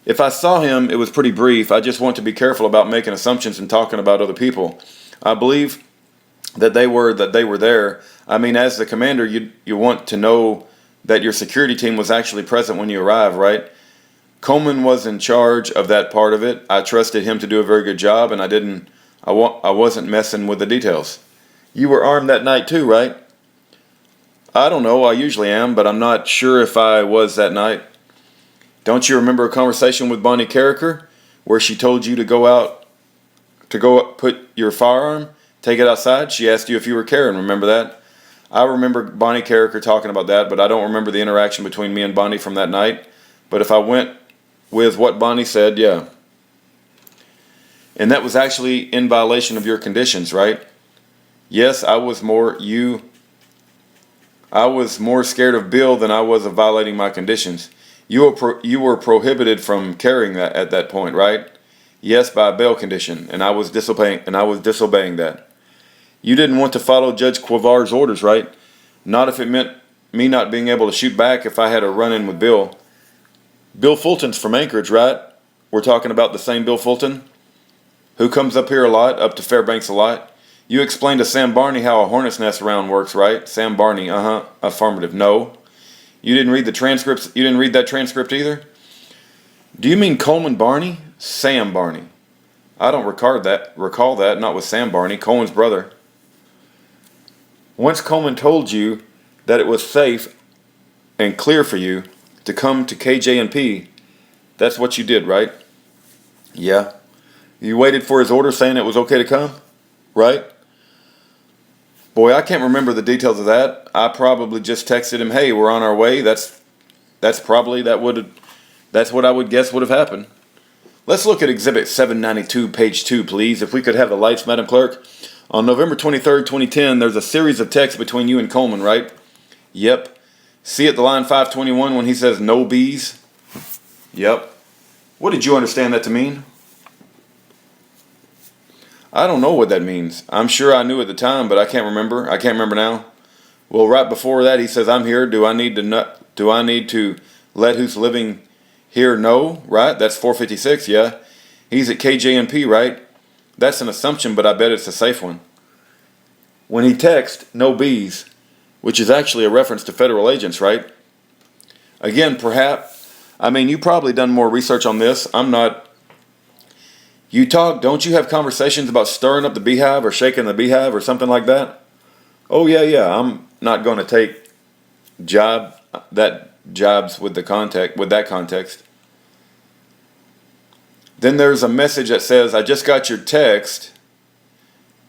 If I saw him, it was pretty brief. I just want to be careful about making assumptions and talking about other people. I believe that they were there. I mean, as the commander, you want to know that your security team was actually present when you arrived, right? Coleman was in charge of that part of it. I trusted him to do a very good job, and I wasn't messing with the details. You were armed that night too, right? I don't know. I usually am, but I'm not sure if I was that night. Don't you remember a conversation with Bonnie Carricker where she told you to go put your firearm, take it outside? She asked you if you were carrying. Remember that? I remember Bonnie Carricker talking about that, but I don't remember the interaction between me and Bonnie from that night. But if I went with what Bonnie said, yeah. And that was actually in violation of your conditions, right? Yes, I was more scared of Bill than I was of violating my conditions. You were prohibited from carrying that at that point, right? Yes, by a bail condition, and I was disobeying that. You didn't want to follow Judge Quavar's orders, right? Not if it meant me not being able to shoot back if I had a run-in with Bill. Bill Fulton's from Anchorage, right? We're talking about the same Bill Fulton? Who comes up here a lot, up to Fairbanks a lot? You explained to Sam Barney how a hornet's nest round works, right? Sam Barney, affirmative. No. You didn't read the transcripts? You didn't read that transcript either? Do you mean Coleman Barney? Sam Barney. I don't recall that, not with Sam Barney, Coleman's brother. Once Coleman told you that it was safe and clear for you to come to KJ&P, that's what you did, right? Yeah. You waited for his order saying it was okay to come, right? Boy, I can't remember the details of that. I probably just texted him, "Hey, we're on our way." That's what I would guess would have happened. Let's look at Exhibit 792, page 2, please. If we could have the lights, Madam Clerk. On November 23rd, 2010, there's a series of texts between you and Coleman, right? Yep. See at the line 521 when he says no bees? Yep. What did you understand that to mean? I don't know what that means. I'm sure I knew at the time, but I can't remember. I can't remember now. Well, right before that, he says, "I'm here. Do I need to let who's living here know?" Right? That's 456, yeah. He's at KJ&P, right? That's an assumption, but I bet it's a safe one. When he texts, "no bees," which is actually a reference to federal agents, right? Again, you've probably done more research on this. I'm not. Don't you have conversations about stirring up the beehive or shaking the beehive or something like that? Oh, yeah. I'm not going to take jobs with that context. Then there's a message that says, "I just got your text.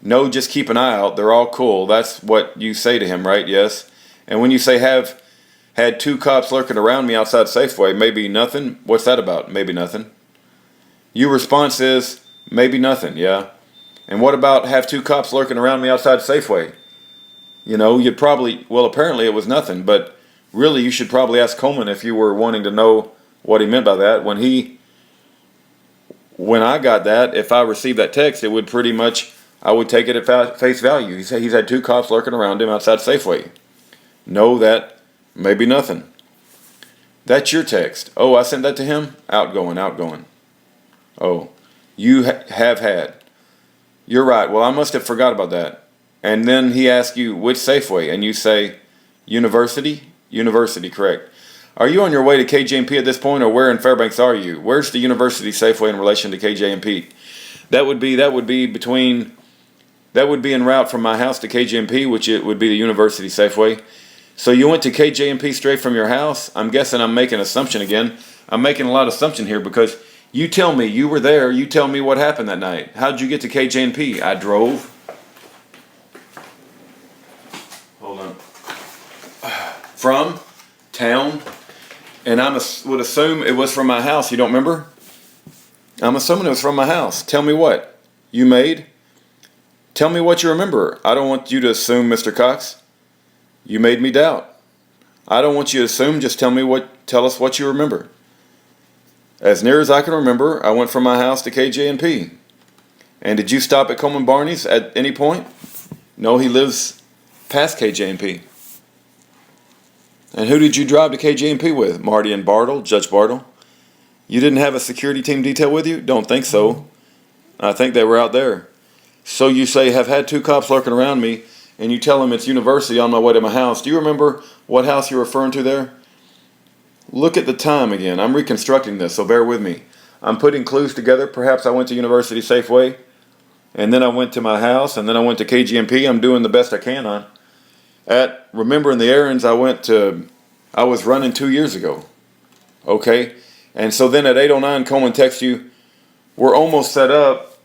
No, just keep an eye out. They're all cool." That's what you say to him, right? Yes. And when you say have had 2 cops lurking around me outside Safeway, maybe nothing. What's that about? Maybe nothing. Your response is, maybe nothing, yeah. And what about have 2 cops lurking around me outside Safeway? Apparently it was nothing, but really you should probably ask Coleman if you were wanting to know what he meant by that. When I got that, if I received that text, it would pretty much, I would take it at face value. He's had 2 cops lurking around him outside Safeway. No, that may be nothing. That's your text. Oh, I sent that to him? Outgoing. Oh, you have had. You're right. Well, I must have forgot about that. And then he asks you, which Safeway? And you say, University? University, correct. Are you on your way to KJ&P at this point, or where in Fairbanks are you? Where's the University Safeway in relation to KJ&P? That would be en route from my house to KJ&P, which it would be the University Safeway. So you went to KJ&P straight from your house? I'm guessing I'm making an assumption again. I'm making a lot of assumption here because you tell me you were there. You tell me what happened that night. How'd you get to KJ&P? I drove. Hold on. From town. And I would assume it was from my house. You don't remember? I'm assuming it was from my house. Tell me what you made. Tell me what you remember. I don't want you to assume, Mr. Cox. You made me doubt. I don't want you to assume. Just tell us what you remember. As near as I can remember, I went from my house to KJ&P. And did you stop at Coleman Barney's at any point? No, he lives past KJ&P. And who did you drive to KJ&P with? Marty and Bartle, Judge Bartle. You didn't have a security team detail with you? Don't think so. I think they were out there. So you say, have had 2 cops lurking around me, and you tell them it's University on my way to my house. Do you remember what house you're referring to there? Look at the time again. I'm reconstructing this, so bear with me. I'm putting clues together. Perhaps I went to University Safeway, and then I went to my house, and then I went to KJ&P. I'm doing the best I can on. At remembering the errands I was running 2 years ago. Okay? And so then at 8:09, Coleman texts you, "We're almost set up.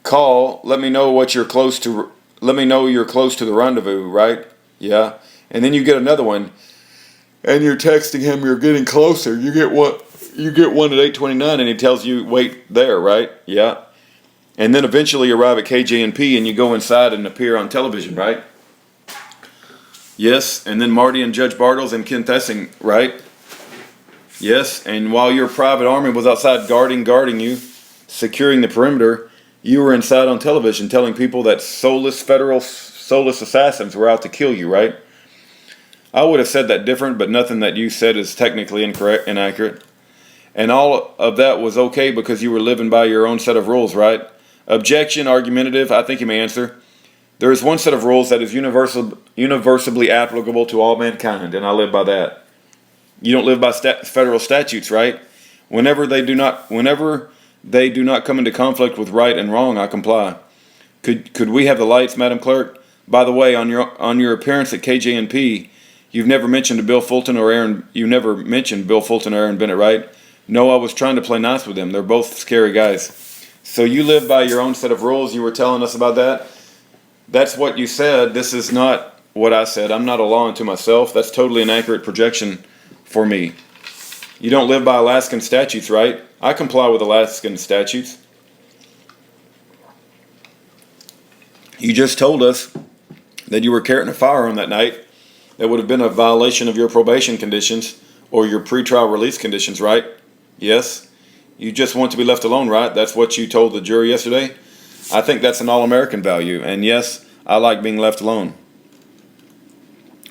Call. Let me know you're close to the rendezvous," right? Yeah. And then you get another one, and you're texting him, "You're getting closer." You get one at 8:29, and he tells you, "Wait there," right? Yeah. And then eventually you arrive at KJ&P, and you go inside and appear on television, right? Yes. And then Marty and Judge Bartles and Ken Thessing, right? Yes. And while your private army was outside guarding you, securing the perimeter, you were inside on television telling people that soulless assassins were out to kill you, right? I would have said that different, but nothing that you said is technically inaccurate. And all of that was okay because you were living by your own set of rules, right? Objection, argumentative, I think you may answer. There is one set of rules that is universally applicable to all mankind, and I live by that. You don't live by federal statutes, right? Whenever they do not come into conflict with right and wrong, I comply. Could we have the lights, Madam Clerk? By the way, on your appearance at KJNP, you've never mentioned Bill Fulton or Aaron. You never mentioned Bill Fulton or Aaron Bennett, right? No, I was trying to play nice with them. They're both scary guys. So you live by your own set of rules. You were telling us about that. That's what you said. This is not what I said. I'm not a law unto myself. That's totally an accurate projection for me. You don't live by Alaskan statutes, right? I comply with Alaskan statutes. You just told us that you were carrying a firearm that night. That would have been a violation of your probation conditions or your pretrial release conditions, right? Yes. You just want to be left alone, right? That's what you told the jury yesterday. I think that's an all-American value, and yes, I like being left alone.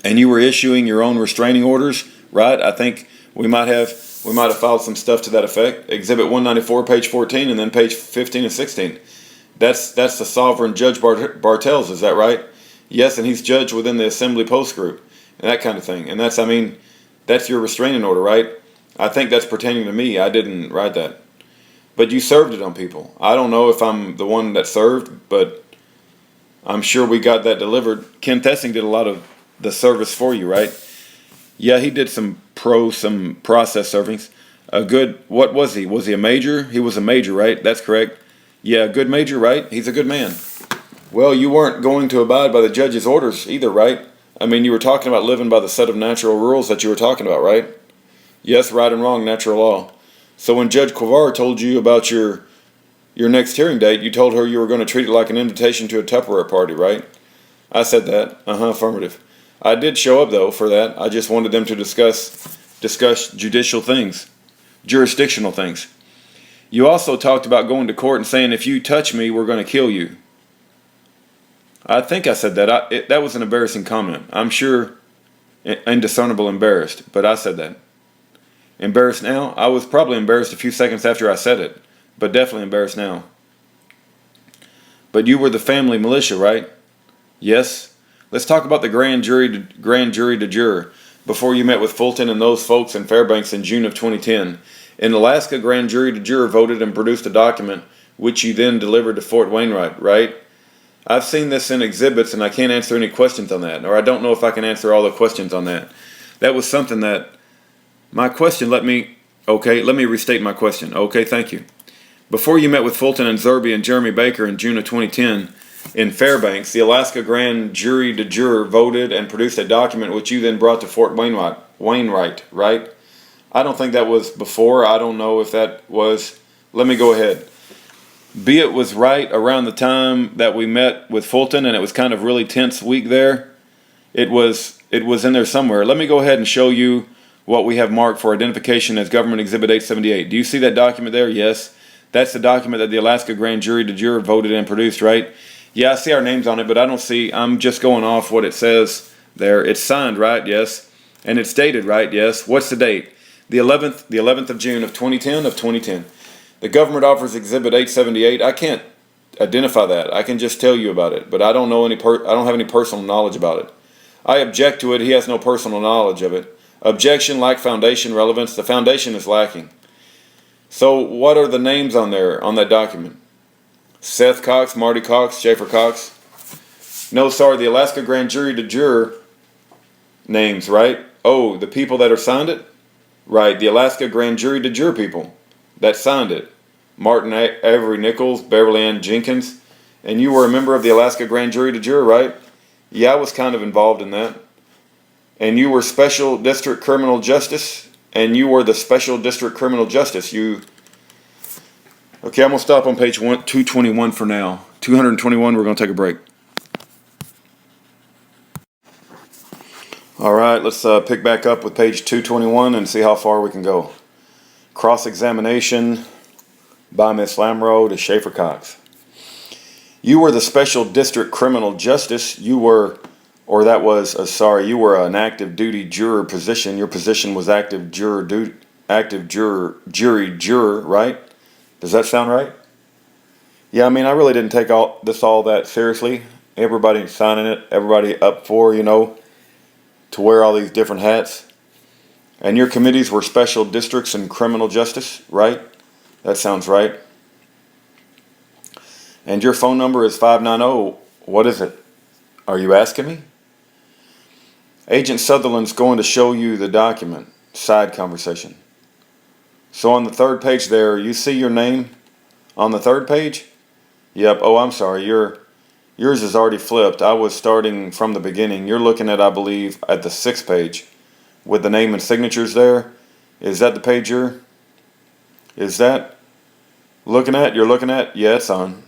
And you were issuing your own restraining orders, right? I think we might have filed some stuff to that effect. Exhibit 194, page 14, and then page 15 and 16. That's the sovereign Judge Bartels, is that right? Yes, and he's judged within the Assembly Post Group, and that kind of thing. And that's your restraining order, right? I think that's pertaining to me. I didn't write that. But you served it on people. I don't know if I'm the one that served, but I'm sure we got that delivered. Ken Thessing did a lot of the service for you, right? Yeah, he did some process servings. What was he? Was he a major? He was a major, right? That's correct. Yeah, a good major, right? He's a good man. Well, you weren't going to abide by the judge's orders either, right? I mean, you were talking about living by the set of natural rules that you were talking about, right? Yes, right and wrong, natural law. So when Judge Quavar told you about your next hearing date, you told her you were going to treat it like an invitation to a Tupperware party, right? I said that. Affirmative. I did show up, though, for that. I just wanted them to discuss judicial things, jurisdictional things. You also talked about going to court and saying, if you touch me, we're going to kill you. I think I said that. That was an embarrassing comment. I'm sure indiscernible embarrassed, but I said that. Embarrassed now? I was probably embarrassed a few seconds after I said it, but definitely embarrassed now. But you were the family militia, right? Yes. Let's talk about the grand jury de jure before you met with Fulton and those folks in Fairbanks in June of 2010. In Alaska, grand jury de jure voted and produced a document which you then delivered to Fort Wainwright, right? I've seen this in exhibits and I can't answer any questions on that, or I don't know if I can answer all the questions on that. That was something that my question, let me restate my question. Okay, thank you. Before you met with Fulton and Zerby and Jeremy Baker in June of 2010 in Fairbanks, the Alaska Grand Jury de Jure voted and produced a document which you then brought to Fort Wainwright, right? I don't think that was before. I don't know if that was. Let me go ahead. Be it was right around the time that we met with Fulton and it was kind of really tense week there. It was in there somewhere. Let me go ahead and show you what we have marked for identification as Government Exhibit 878. Do you see that document there? Yes. That's the document that the Alaska Grand Jury de Jure voted and produced, right? Yeah, I see our names on it, but I'm just going off what it says there. It's signed, right? Yes. And it's dated, right? Yes. What's the date? The 11th of June of 2010. The government offers Exhibit 878. I can't identify that. I can just tell you about it, but I don't have any personal knowledge about it. I object to it. He has no personal knowledge of it. Objection, lack foundation relevance. The foundation is lacking. So what are the names on there, on that document? Seth Cox, Marty Cox, Schaefer Cox? No, sorry, the Alaska Grand Jury de Jure names, right? Oh, the people that are signed it? Right, the Alaska Grand Jury de Jure people that signed it. Martin Avery Nichols, Beverly Ann Jenkins. And you were a member of the Alaska Grand Jury de Jure, right? Yeah, I was kind of involved in that. And you were Special District Criminal Justice, and you were the Special District Criminal Justice. Okay, I'm going to stop on page 221 for now. 221, we're going to take a break. All right, let's pick back up with page 221 and see how far we can go. Cross-examination, by Miss Lamro to Schaefer Cox. You were the special district criminal justice. You were an active duty juror position. Your position was active jury juror, right? Does that sound right? Yeah, I mean, I really didn't take all that seriously. Everybody signing it, everybody up for, to wear all these different hats. And your committees were special districts and criminal justice, right? That sounds right. And your phone number is 590. What is it? Are you asking me? Agent Sutherland's going to show you the document. Side conversation. So on the third page there, you see your name on the third page? Yep. Oh, I'm sorry. Yours is already flipped. I was starting from the beginning. You're looking at, I believe, at the 6th page with the name and signatures there. Is that the page you're looking at? Yeah, it's on.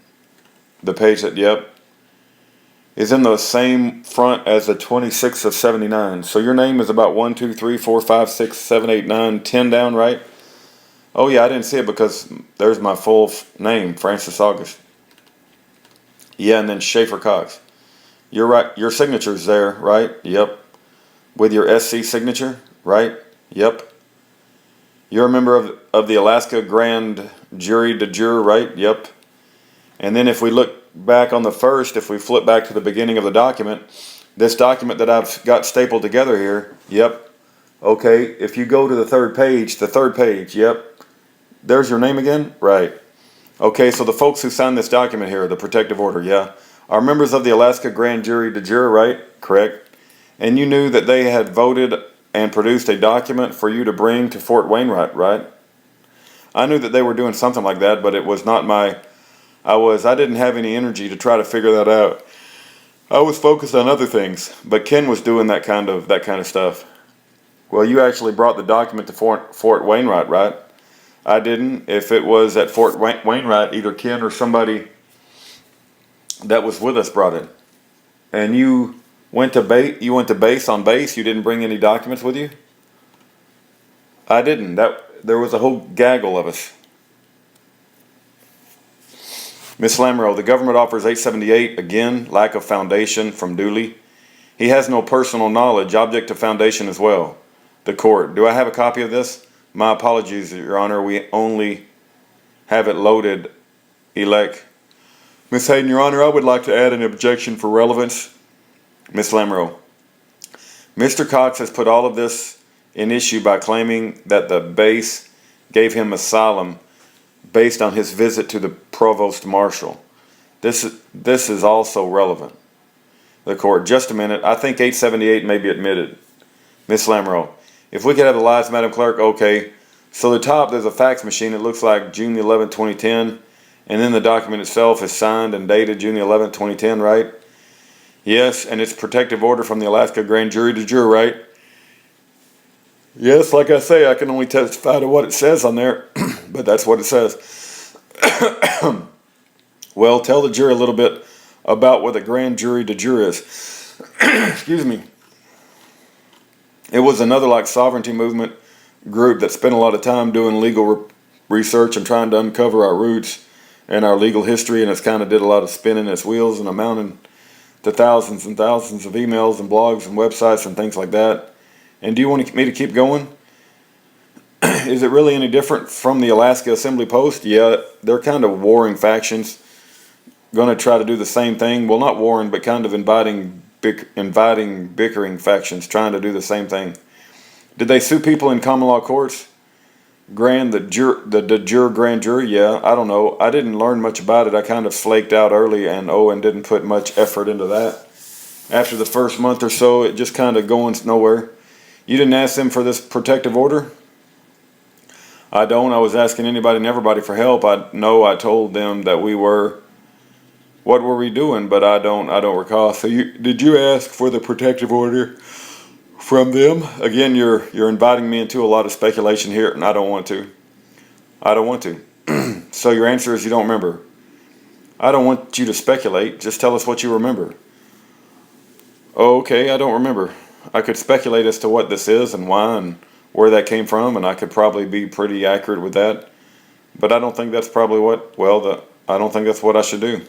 The page that, yep, is in the same front as the 26th of 79. So your name is about 1, 2, 3, 4, 5, 6, 7, 8, 9, 10 down, right? Oh yeah, I didn't see it because there's my full name, Francis August. Yeah, and then Schaefer Cox. You're right. Your signature's there, right? Yep. With your SC signature, right? Yep. You're a member of the Alaska Grand Jury de Jure, right? Yep. And then if we look back on the first, if we flip back to the beginning of the document, this document that I've got stapled together here, yep. Okay, if you go to the third page, yep. There's your name again? Right. Okay, so the folks who signed this document here, the protective order, yeah, are members of the Alaska Grand Jury de Jure, right? Correct. And you knew that they had voted and produced a document for you to bring to Fort Wainwright, right? I knew that they were doing something like that, but it was not I didn't have any energy to try to figure that out. I was focused on other things, but Ken was doing that kind of stuff. Well, you actually brought the document to Fort Wainwright, right? I didn't. If it was at Fort Wainwright, either Ken or somebody that was with us brought it. And you went to base on base. You didn't bring any documents with you. I didn't. There was a whole gaggle of us. Miss Lamro, the government offers 878. Again, lack of foundation from Dooley. He has no personal knowledge. Object to foundation as well. The court. Do I have a copy of this? My apologies, Your Honor. We only have it loaded. Elect. Miss Hayden, Your Honor, I would like to add an objection for relevance. Miss Lamro. Mr. Cox has put all of this in issue by claiming that the base gave him asylum based on his visit to the provost marshal. This is also relevant. The court. Just a minute. I think 878 may be admitted. Miss Lamro. If we could have the lights, Madam Clerk, okay. So the top, there's a fax machine. It looks like June 11, 2010. And then the document itself is signed and dated June 11, 2010, right? Yes, and it's protective order from the Alaska Grand Jury de Jure, right? Yes, like I say, I can only testify to what it says on there, but that's what it says. Well, tell the jury a little bit about what the Grand Jury de Jure is. Excuse me. It was another like sovereignty movement group that spent a lot of time doing legal research and trying to uncover our roots and our legal history, and it's kind of did a lot of spinning its wheels and amounting to thousands and thousands of emails and blogs and websites and things like that. And do you want me to keep going? Is it really any different from the Alaska Assembly Post? Yeah, they're kind of warring factions, going to try to do the same thing. Well, not warring, but kind of inviting bickering factions trying to do the same thing. Did they sue people in common law courts? The de jure grand jury? Yeah, I don't know. I didn't learn much about it. I kind of flaked out early and didn't put much effort into that. After the first month or so, it just kind of going nowhere. You didn't ask them for this protective order? I don't. I was asking anybody and everybody for help. I told them that we were. What were we doing? But I don't recall. So did you ask for the protective order from them? Again, you're inviting me into a lot of speculation here, and I don't want to. So your answer is you don't remember. I don't want you to speculate. Just tell us what you remember. Okay, I don't remember. I could speculate as to what this is and why and where that came from, and I could probably be pretty accurate with that. But I don't think that's probably I don't think that's what I should do.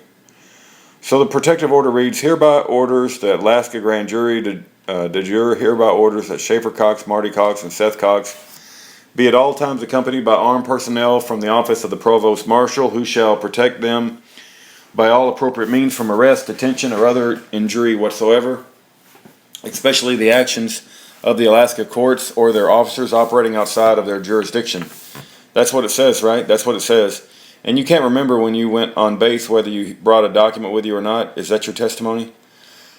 So the protective order reads, hereby orders the Alaska Grand Jury de jure hereby orders that Schaefer Cox, Marty Cox, and Seth Cox be at all times accompanied by armed personnel from the office of the Provost Marshal, who shall protect them by all appropriate means from arrest, detention, or other injury whatsoever, especially the actions of the Alaska courts or their officers operating outside of their jurisdiction. That's what it says, right? That's what it says. And you can't remember when you went on base whether you brought a document with you or not. Is that your testimony?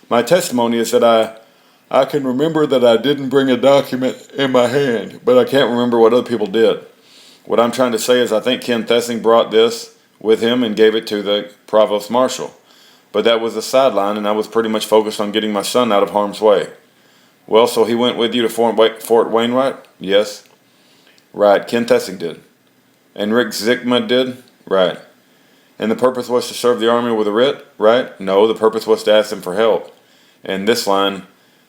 My testimony is that I can remember that I didn't bring a document in my hand, but I can't remember what other people did. What I'm trying to say is I think Ken Thessing brought this with him and gave it to the Provost Marshal. But that was a sideline, and I was pretty much focused on getting my son out of harm's way. Well, so he went with you to Fort Wainwright? Yes. Right, Ken Thessing did. And Rick Zickma did? Right. And the purpose was to serve the Army with a writ? Right? No, the purpose was to ask them for help. And this line,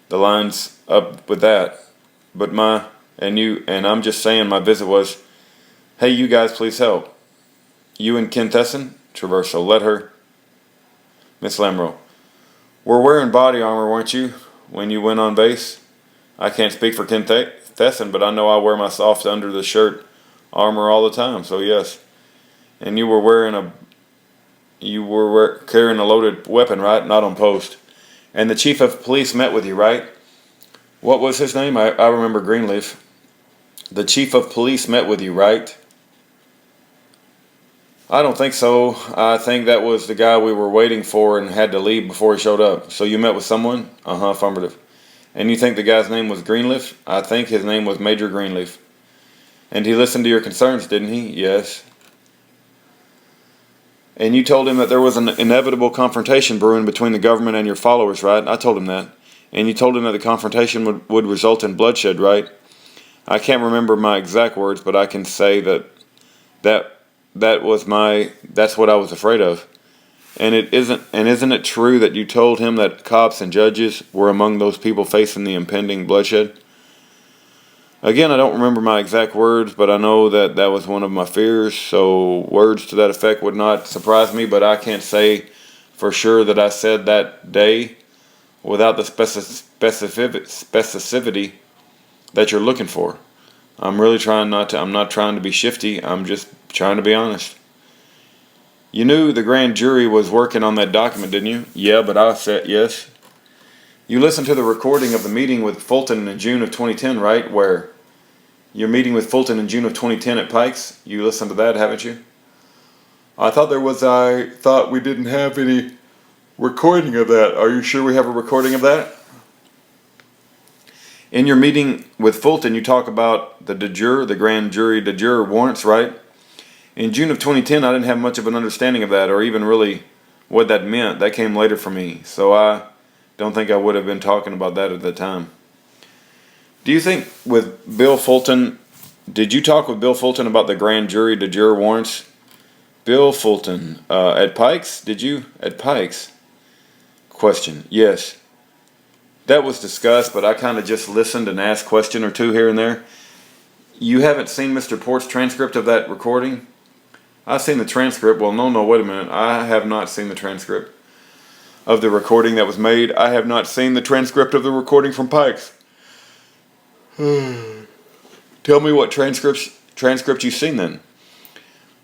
the line's up with that. But I'm just saying my visit was, hey, you guys, please help. You and Ken Thessing? Traverso, let her. Miss Lamro, were wearing body armor, weren't you, when you went on base? I can't speak for Ken Thessing, but I know I wear my soft under the shirt armor all the time, so yes. And you were carrying a loaded weapon, right? Not on post. And the chief of police met with you, right? What was his name? I remember Greenleaf. The chief of police met with you, right? I don't think so. I think that was the guy we were waiting for and had to leave before he showed up. So you met with someone? Affirmative. And you think the guy's name was Greenleaf? I think his name was Major Greenleaf. And he listened to your concerns, didn't he? Yes. And you told him that there was an inevitable confrontation brewing between the government and your followers, right? I told him that. And you told him that the confrontation would result in bloodshed, right? I can't remember my exact words, but I can say that's what I was afraid of. And isn't it true that you told him that cops and judges were among those people facing the impending bloodshed? Again, I don't remember my exact words, but I know that was one of my fears, so words to that effect would not surprise me, but I can't say for sure that I said that day without the specificity that you're looking for. I'm not trying to be shifty, I'm just trying to be honest. You knew the grand jury was working on that document, didn't you? Yeah, but I said yes. You listened to the recording of the meeting with Fulton in June of 2010, right? Where you're meeting with Fulton in June of 2010 at Pikes. You listened to that, haven't you? I thought we didn't have any recording of that. Are you sure we have a recording of that? In your meeting with Fulton, you talk about the grand jury de jure warrants, right? In June of 2010, I didn't have much of an understanding of that or even really what that meant. That came later for me, so I don't think I would have been talking about that at the time. Do you think with Bill Fulton, did you talk with Bill Fulton about the grand jury de jure warrants? Bill Fulton, at Pikes? Did you? At Pikes? Question, yes. That was discussed, but I kind of just listened and asked a question or two here and there. You haven't seen Mr. Port's transcript of that recording? I've seen the transcript. Well, no, wait a minute. I have not seen the transcript of the recording that was made. I have not seen the transcript of the recording from Pikes. Tell me what transcript you've seen then.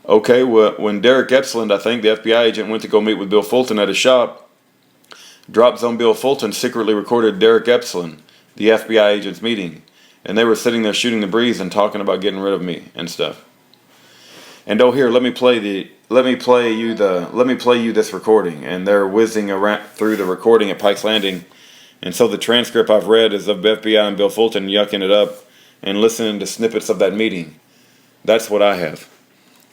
Okay, well, when Derek Epsland, I think, the FBI agent, went to go meet with Bill Fulton at his shop, Drop Zone Bill Fulton secretly recorded Derek Epsland, the FBI agent's meeting, and they were sitting there shooting the breeze and talking about getting rid of me and stuff. And oh, here, let me play you this recording. And they're whizzing around through the recording at Pike's Landing. And so the transcript I've read is of FBI and Bill Fulton yucking it up and listening to snippets of that meeting. That's what I have.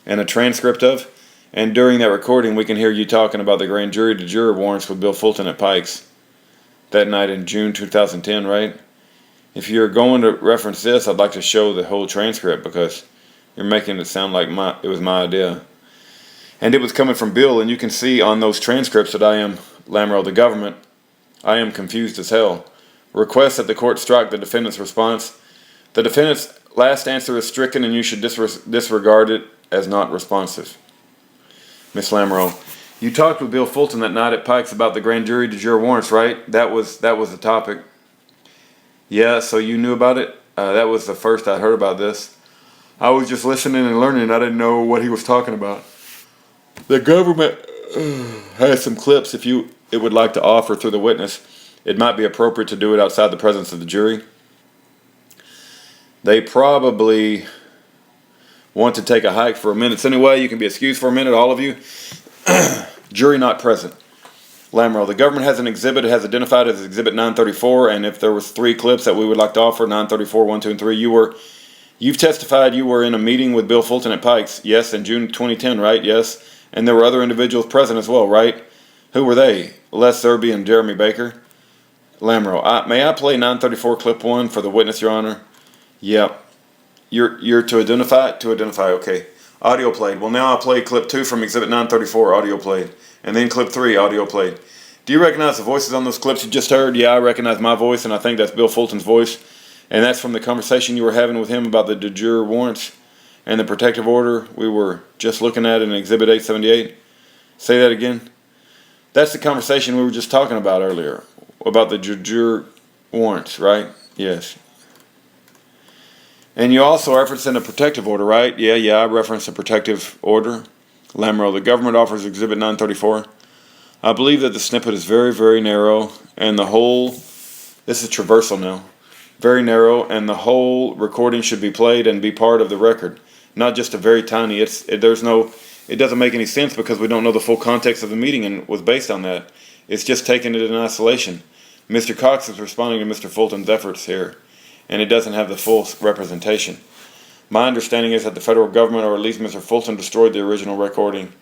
And a transcript of. And during that recording, we can hear you talking about the grand jury de jure warrants with Bill Fulton at Pike's that night in June 2010, right? If you're going to reference this, I'd like to show the whole transcript because you're making it sound like it was my idea. And it was coming from Bill, and you can see on those transcripts that I am, Lamro, the government, I am confused as hell. Request that the court strike the defendant's response. The defendant's last answer is stricken, and you should disregard it as not responsive. Miss Lamoureux, you talked with Bill Fulton that night at Pikes about the grand jury de jure warrants, right? That was the topic. Yeah, so you knew about it? That was the first I'd heard about this. I was just listening and learning. I didn't know what he was talking about. The government has some clips if it would like to offer through the witness. It might be appropriate to do it outside the presence of the jury. They probably want to take a hike for a minute. Anyway, you can be excused for a minute, all of you. Jury not present. Lamoureux, the government has an exhibit. It has identified as Exhibit 934, and if there was 3 clips that we would like to offer, 934, 1, 2, and 3, you've testified you were in a meeting with Bill Fulton at Pikes. Yes, in June 2010, right? Yes. And there were other individuals present as well, right? Who were they? Les Zerbe and Jeremy Baker. Lamoureux, may I play 934 clip 1 for the witness, Your Honor? Yep. You're to identify? To identify, okay. Audio played. Well, now I'll play clip 2 from Exhibit 934, audio played. And then clip 3, audio played. Do you recognize the voices on those clips you just heard? Yeah, I recognize my voice, and I think that's Bill Fulton's voice. And that's from the conversation you were having with him about the de jure warrants and the protective order we were just looking at in Exhibit 878. Say that again. That's the conversation we were just talking about earlier, about the de jure warrants, right? Yes. And you also referenced in a protective order, right? Yeah, I referenced a protective order. Lamoureux, the government offers Exhibit 934. I believe that the snippet is very, very narrow, and the whole, this is traversal now, very narrow, and the whole recording should be played and be part of the record, not just a very tiny, it doesn't make any sense because we don't know the full context of the meeting and was based on that. It's just taking it in isolation. Mr. Cox is responding to Mr. Fulton's efforts here, and it doesn't have the full representation. My understanding is that the federal government, or at least Mr. Fulton, destroyed the original recording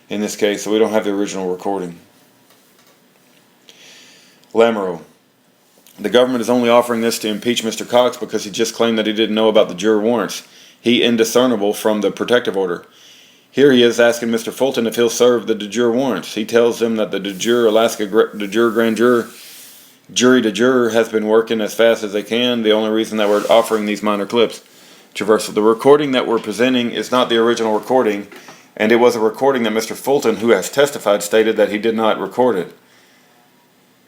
in this case, so we don't have the original recording. Lamoureux, the government is only offering this to impeach Mr. Cox because he just claimed that he didn't know about the juror warrants. He indiscernible from the protective order. Here he is asking Mr. Fulton if he'll serve the de jure warrants. He tells him that the de jure Alaska de jure grand jury de jure has been working as fast as they can. The only reason that we're offering these minor clips. Traversal. The recording that we're presenting is not the original recording, and it was a recording that Mr. Fulton, who has testified, stated that he did not record it.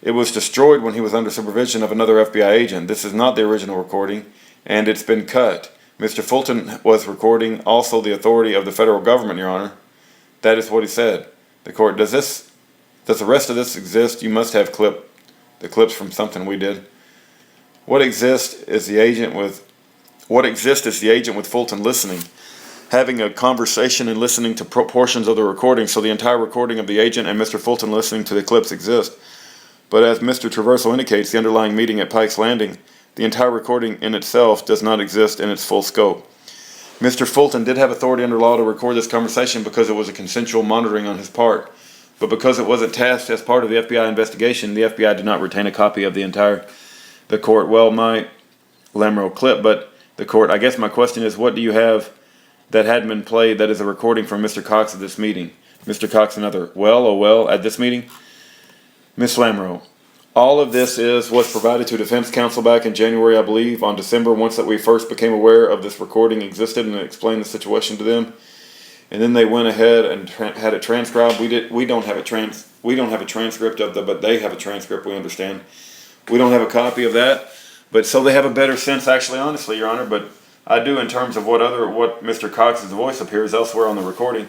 It was destroyed when he was under supervision of another FBI agent. This is not the original recording, and it's been cut. Mr. Fulton was recording also the authority of the federal government, Your Honor. That is what he said. The court, does the rest of this exist? You must have the clips from something we did. What exists is the agent with Fulton listening, having a conversation and listening to portions of the recording, so the entire recording of the agent and Mr. Fulton listening to the clips exist. But as Mr. Traversal indicates, the underlying meeting at Pikes Landing, the entire recording in itself does not exist in its full scope. Mr. Fulton did have authority under law to record this conversation because it was a consensual monitoring on his part. But because it wasn't tasked as part of the FBI investigation, the FBI did not retain a copy of the court. Well, my Lamoureux clip, but the court, I guess my question is, what do you have that hadn't been played that is a recording from Mr. Cox at this meeting? Mr. Cox, another, at this meeting? Ms. Lamoureux, all of this was provided to defense counsel back in January, I believe, on December, once that we first became aware of this recording existed and explained the situation to them. And then they went ahead and had it transcribed. We don't have a transcript of but they have a transcript, we understand. We don't have a copy of that. But so they have a better sense, actually, honestly, Your Honor, but I do in terms of what Mr. Cox's voice appears elsewhere on the recording.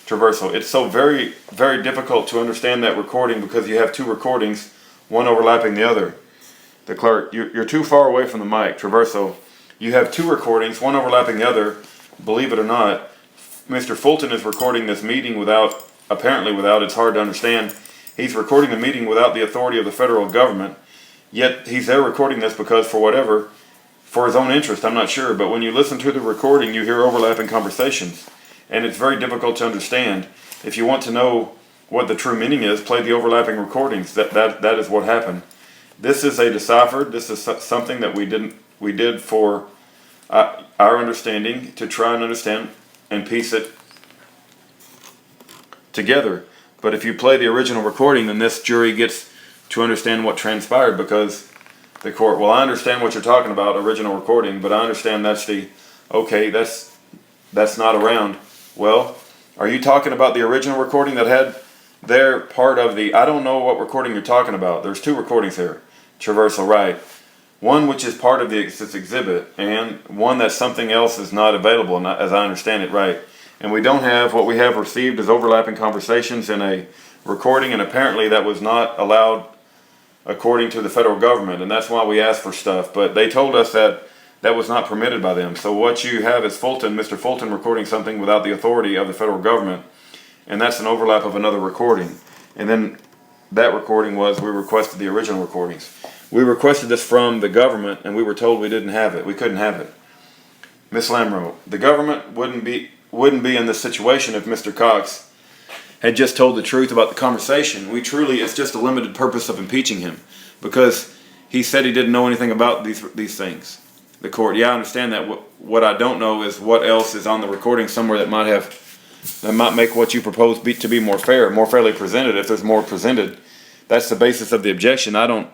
Traversal. It's so very, very difficult to understand that recording because you have two recordings, one overlapping the other. The clerk, you're too far away from the mic. Traversal. You have two recordings, one overlapping the other. Believe it or not, Mr. Fulton is recording this meeting apparently without, it's hard to understand. He's recording the meeting without the authority of the federal government, yet he's there recording this because for his own interest, I'm not sure, but when you listen to the recording, you hear overlapping conversations. And it's very difficult to understand. If you want to know what the true meaning is, play the overlapping recordings. That is what happened. This is a deciphered. This is something that we did for our understanding to try and understand and piece it together. But if you play the original recording, then this jury gets to understand what transpired because the court, well, I understand what you're talking about, original recording, but I understand that's not around. Well, are you talking about the original recording that had their part of the... I don't know what recording you're talking about. There's two recordings here. Traversal, right. One which is part of this exhibit, and one that something else is not available, as I understand it, right. And we don't have... What we have received is overlapping conversations in a recording, and apparently that was not allowed according to the federal government, and that's why we asked for stuff. But they told us that that was not permitted by them. So what you have is Mr. Fulton recording something without the authority of the federal government, and that's an overlap of another recording. And then that recording was, we requested the original recordings. We requested this from the government, and we were told we didn't have it. We couldn't have it. Miss Lamro, the government wouldn't be in this situation if Mr. Cox had just told the truth about the conversation. It's just a limited purpose of impeaching him, because he said he didn't know anything about these things. The court, yeah, I understand that. What I don't know is what else is on the recording somewhere that might make what you propose to be more fairly presented. If there's more presented, that's the basis of the objection. I don't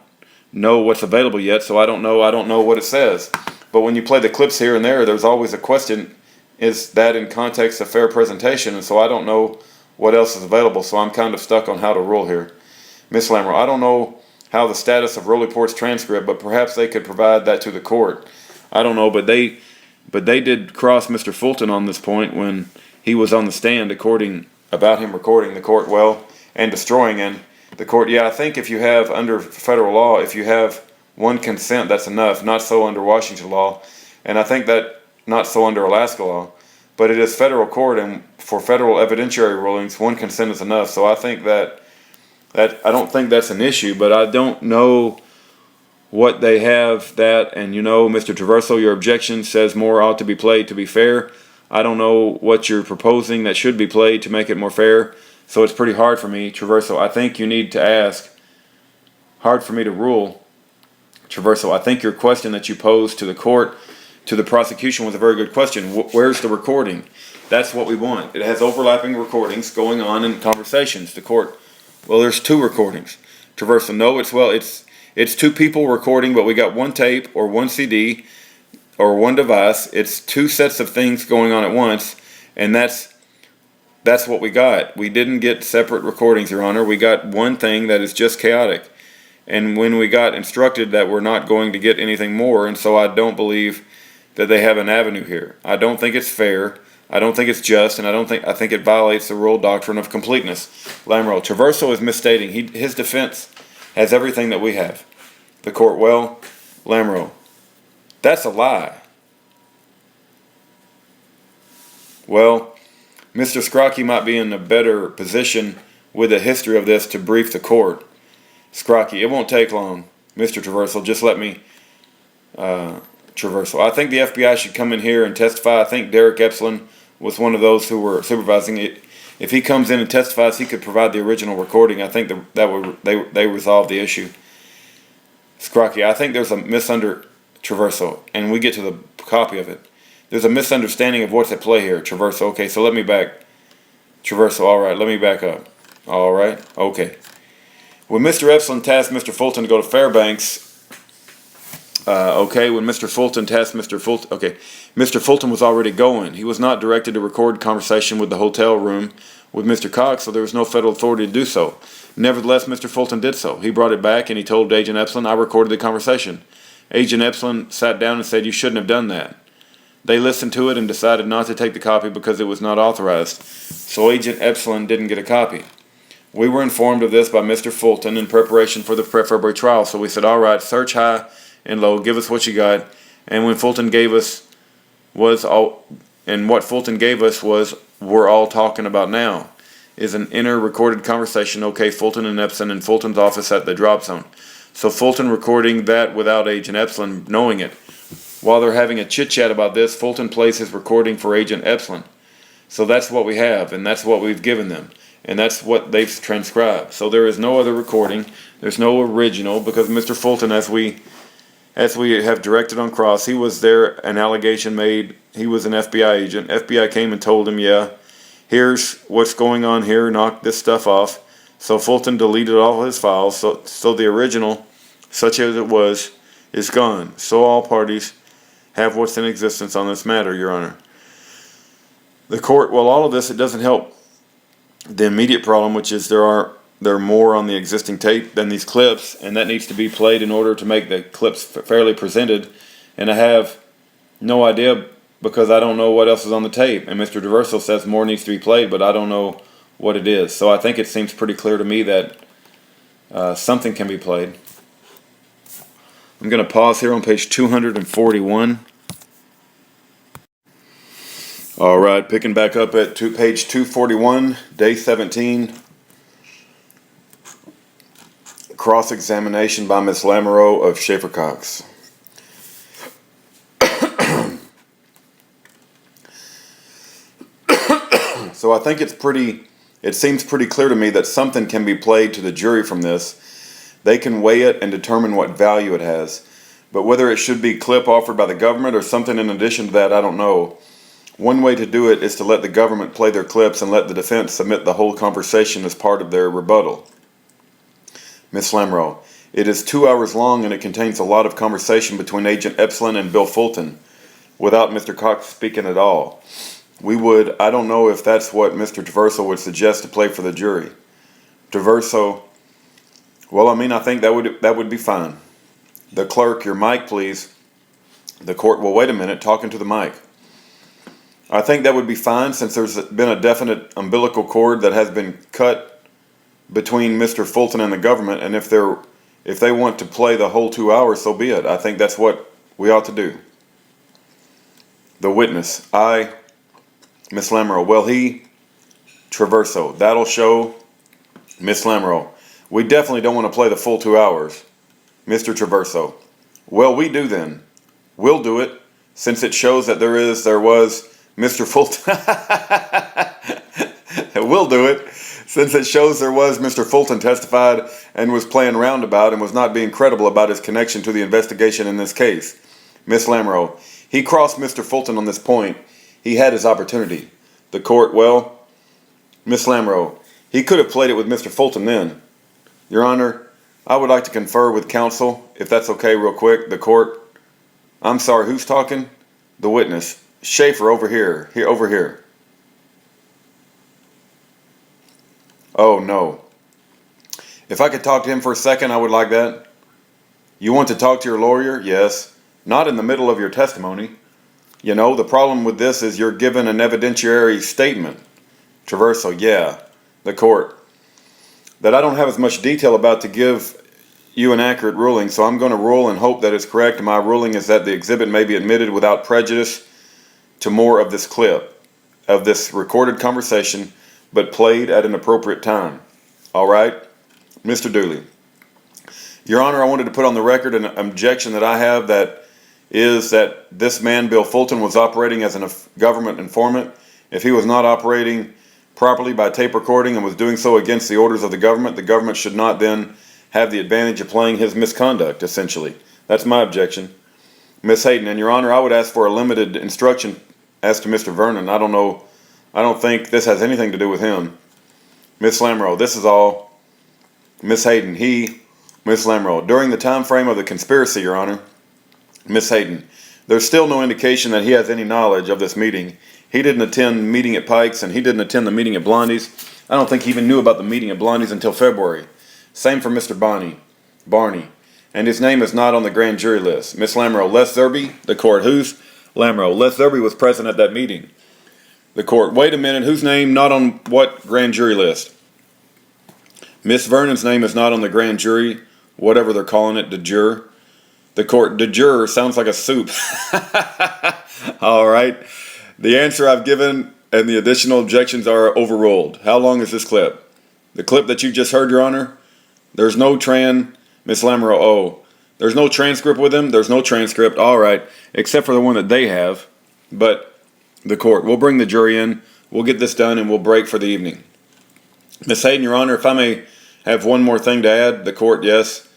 know what's available yet, so I don't know what it says. But when you play the clips here and there's always a question: is that in context a fair presentation? And so I don't know what else is available, so I'm kind of stuck on how to rule here. Miss Lamro, I don't know how the status of Rowley Port's transcript, but perhaps they could provide that to the court. I don't know, but they did cross Mr. Fulton on this point when he was on the stand, about him recording the court and destroying. And the court, yeah, I think if you have, under federal law, if you have one consent, that's enough. Not so under Washington law, and I think that not so under Alaska law. But it is federal court, and for federal evidentiary rulings, one consent is enough. So I think that I don't think that's an issue, but I don't know what they have that. And Mr. Traverso, your objection says more ought to be played to be fair. I don't know what you're proposing that should be played to make it more fair. So it's pretty hard for me, Traverso. I think you need to ask. Hard for me to rule, Traverso. I think your question that you posed to the court, to the prosecution, was a very good question. Where's the recording? That's what we want. It has overlapping recordings going on in conversations. The court, well, there's two recordings. Traverso, no, it's two people recording, but we got one tape or one CD or one device. It's two sets of things going on at once, and that's what we got. We didn't get separate recordings, Your Honor. We got one thing that is just chaotic. And when we got instructed that we're not going to get anything more, and so I don't believe that they have an avenue here. I don't think it's fair. I don't think it's just, and I think it violates the rule doctrine of completeness. Lamro, Traverso is misstating. His defense has everything that we have. The court, well, Lamro, that's a lie. Well, Mr. Scrocky might be in a better position with the history of this to brief the court. Scrocky, it won't take long. Mr. Traverso, just let me... Traverso, I think the FBI should come in here and testify. I think Derek Epsilon was one of those who were supervising it. If he comes in and testifies, he could provide the original recording. I think they resolve the issue. Scrocky, I think there's a Traverso, and we get to the copy of it. There's a misunderstanding of what's at play here, Traverso. Okay, so let me back. Traverso, all right, let me back up. All right, okay. When Mr. Epsilon tasked Mr. Fulton to go to Fairbanks, when Mr. Fulton tasked Mr. Fulton, Mr. Fulton was already going. He was not directed to record conversation with the hotel room with Mr. Cox, so there was no federal authority to do so. Nevertheless, Mr. Fulton did so. He brought it back and he told Agent Epsilon, I recorded the conversation. Agent Epsilon sat down and said, you shouldn't have done that. They listened to it and decided not to take the copy because it was not authorized. So Agent Epsilon didn't get a copy. We were informed of this by Mr. Fulton in preparation for the February trial, so we said, all right, search high and low, give us what you got. And when Fulton gave us what Fulton gave us was, we're all talking about now, is an inner recorded conversation. Okay, Fulton and Epsilon in Fulton's office at the drop zone. So Fulton recording that without Agent Epsilon knowing it. While they're having a chit-chat about this, Fulton plays his recording for Agent Epsilon. So that's what we have, and that's what we've given them. And that's what they've transcribed. So there is no other recording. There's no original, because Mr. Fulton, as we have directed on cross, he was there, an allegation made, he was an FBI agent. FBI came and told him, yeah, here's what's going on here, knock this stuff off. So Fulton deleted all his files, so the original, such as it was, is gone. So all parties have what's in existence on this matter, Your Honor. The court, well, all of this, it doesn't help the immediate problem, which is there are more on the existing tape than these clips, and that needs to be played in order to make the clips fairly presented. And I have no idea because I don't know what else is on the tape. And Mr. Diverso says more needs to be played, but I don't know what it is. So I think it seems pretty clear to me that something can be played. I'm going to pause here on page 241. All right, picking back up at page 241, day 17. Cross-examination by Ms. Lamoureux of Schaefer Cox. So I think it seems pretty clear to me that something can be played to the jury from this. They can weigh it and determine what value it has. But whether it should be clip offered by the government or something in addition to that, I don't know. One way to do it is to let the government play their clips and let the defense submit the whole conversation as part of their rebuttal. Ms. Lamoureux, it is 2 hours long and it contains a lot of conversation between Agent Epsilon and Bill Fulton without Mr. Cox speaking at all. I don't know if that's what Mr. Diverso would suggest to play for the jury. Diverso, well, I think that would be fine. The clerk, your mic, please. The court will wait a minute, talking to the mic. I think that would be fine since there's been a definite umbilical cord that has been cut between Mr. Fulton and the government, and if they want to play the whole 2 hours, so be it. I think that's what we ought to do. The witness, Miss Lamoureux, well, Traverso, that'll show. Miss Lamoureux, we definitely don't want to play the full 2 hours. Mr. Traverso, well, we do then. We'll do it, since it shows that there was Mr. Fulton. We'll do it, since it shows there was Mr. Fulton testified and was playing roundabout and was not being credible about his connection to the investigation in this case. Miss Lamoureux, he crossed Mr. Fulton on this point. He had his opportunity. The court, well, Miss Lamoureux, he could have played it with Mr. Fulton then. Your Honor, I would like to confer with counsel, if that's okay real quick. The court, I'm sorry, who's talking? The witness, Schaefer, over here, over here. Oh, no. If I could talk to him for a second, I would like that. You want to talk to your lawyer? Yes. Not in the middle of your testimony. You know, the problem with this is you're given an evidentiary statement. Traverso, yeah. The court, that I don't have as much detail about to give you an accurate ruling, so I'm going to rule and hope that it's correct. My ruling is that the exhibit may be admitted without prejudice to more of this clip, of this recorded conversation, but played at an appropriate time. All right? Mr. Dooley. Your Honor, I wanted to put on the record an objection that I have that is that this man, Bill Fulton, was operating as a government informant. If he was not operating properly by tape recording and was doing so against the orders of the government should not then have the advantage of playing his misconduct, essentially. That's my objection. Miss Hayden, and Your Honor, I would ask for a limited instruction as to Mr. Vernon. I don't think this has anything to do with him. Miss Lamoureux, this is all. Miss Hayden, Miss Lamoureux, during the time frame of the conspiracy, Your Honor. Miss Hayden, there's still no indication that he has any knowledge of this meeting. He didn't attend the meeting at Pike's and he didn't attend the meeting at Blondie's. I don't think he even knew about the meeting at Blondie's until February. Same for Mr. Barney. And his name is not on the grand jury list. Miss Lamoureux, Les Zerby, the court, who's? Lamoureux, Les Zerby was present at that meeting. The court, wait a minute, whose name not on what grand jury list? Miss Vernon's name is not on the grand jury, whatever they're calling it, de jure. The court, de jure sounds like a soup. All right. The answer I've given and the additional objections are overruled. How long is this clip? The clip that you just heard, Your Honor? There's no Miss Lamoureux, there's no transcript with him? There's no transcript. All right. Except for the one that they have. But the court, we'll bring the jury in. We'll get this done and we'll break for the evening. Miss Hayden, Your Honor, if I may have one more thing to add. The court, yes.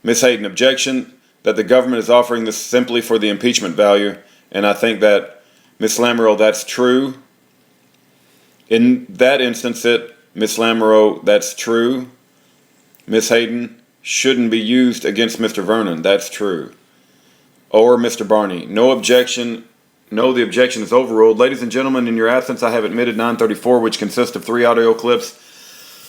Miss Hayden, objection that the government is offering this simply for the impeachment value. And I think that, Miss Lamoureux, that's true. In that instance, Miss Lamoureux, that's true. Miss Hayden, shouldn't be used against Mr. Vernon. That's true. Or Mr. Barney, no objection No, the objection is overruled. Ladies and gentlemen, in your absence, I have admitted 934, which consists of 3 audio clips.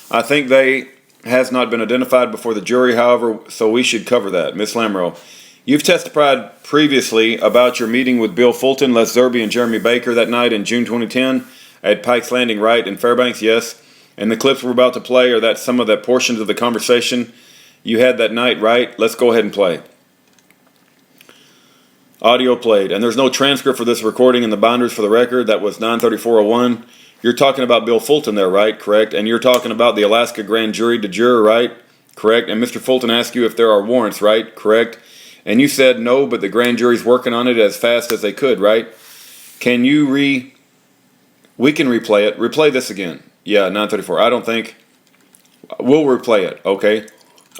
I think they has not been identified before the jury, however, so we should cover that. Ms. Lamro, you've testified previously about your meeting with Bill Fulton, Les Zerby, and Jeremy Baker that night in June 2010 at Pikes Landing, right, in Fairbanks? Yes. And the clips we're about to play are that some of the portions of the conversation you had that night, right? Let's go ahead and play. Audio played. And there's no transcript for this recording in the binders for the record. That was 93401. You're talking about Bill Fulton there, right? Correct. And you're talking about the Alaska grand jury de jure, right? Correct. And Mr. Fulton asked you if there are warrants, right? Correct. And you said no, but the grand jury's working on it as fast as they could, right? Can you we can replay it. Replay this again. Yeah, 934. I don't think. We'll replay it, okay?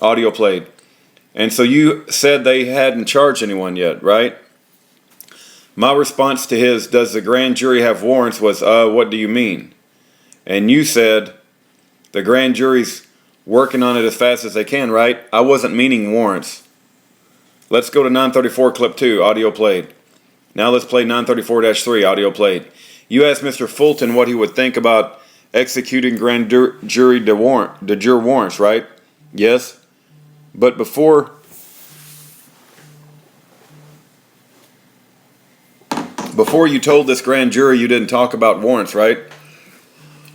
Audio played. And so you said they hadn't charged anyone yet, right? My response to his, does the grand jury have warrants, was, what do you mean? And you said, the grand jury's working on it as fast as they can, right? I wasn't meaning warrants. Let's go to 934 clip 2, audio played. Now let's play 934-3, audio played. You asked Mr. Fulton what he would think about executing grand jury de jure warrants, right? Yes. But before you told this grand jury, you didn't talk about warrants, right?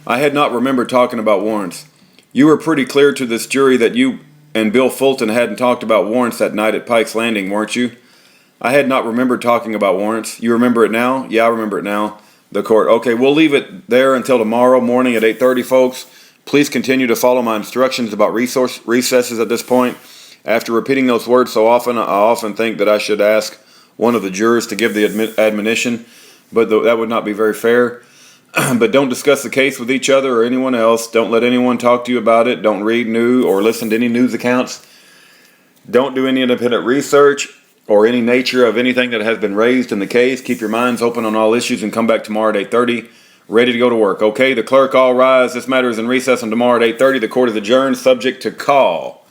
I had not remembered talking about warrants. You were pretty clear to this jury that you and Bill Fulton hadn't talked about warrants that night at Pikes Landing, weren't you? I had not remembered talking about warrants. You remember it now? Yeah, I remember it now. The court. Okay, we'll leave it there until tomorrow morning at 8:30, folks. Please continue to follow my instructions about recesses at this point. After repeating those words so often, I often think that I should ask one of the jurors to give the admonition, but that would not be very fair. But don't discuss the case with each other or anyone else. Don't let anyone talk to you about it. Don't read news or listen to any news accounts. Don't do any independent research or any nature of anything that has been raised in the case. Keep your minds open on all issues and come back tomorrow at 8:30, ready to go to work. Okay, the clerk, all rise. This matter is in recess, and tomorrow at 8:30, the court is adjourned, subject to call.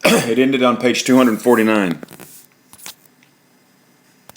It ended on page 249.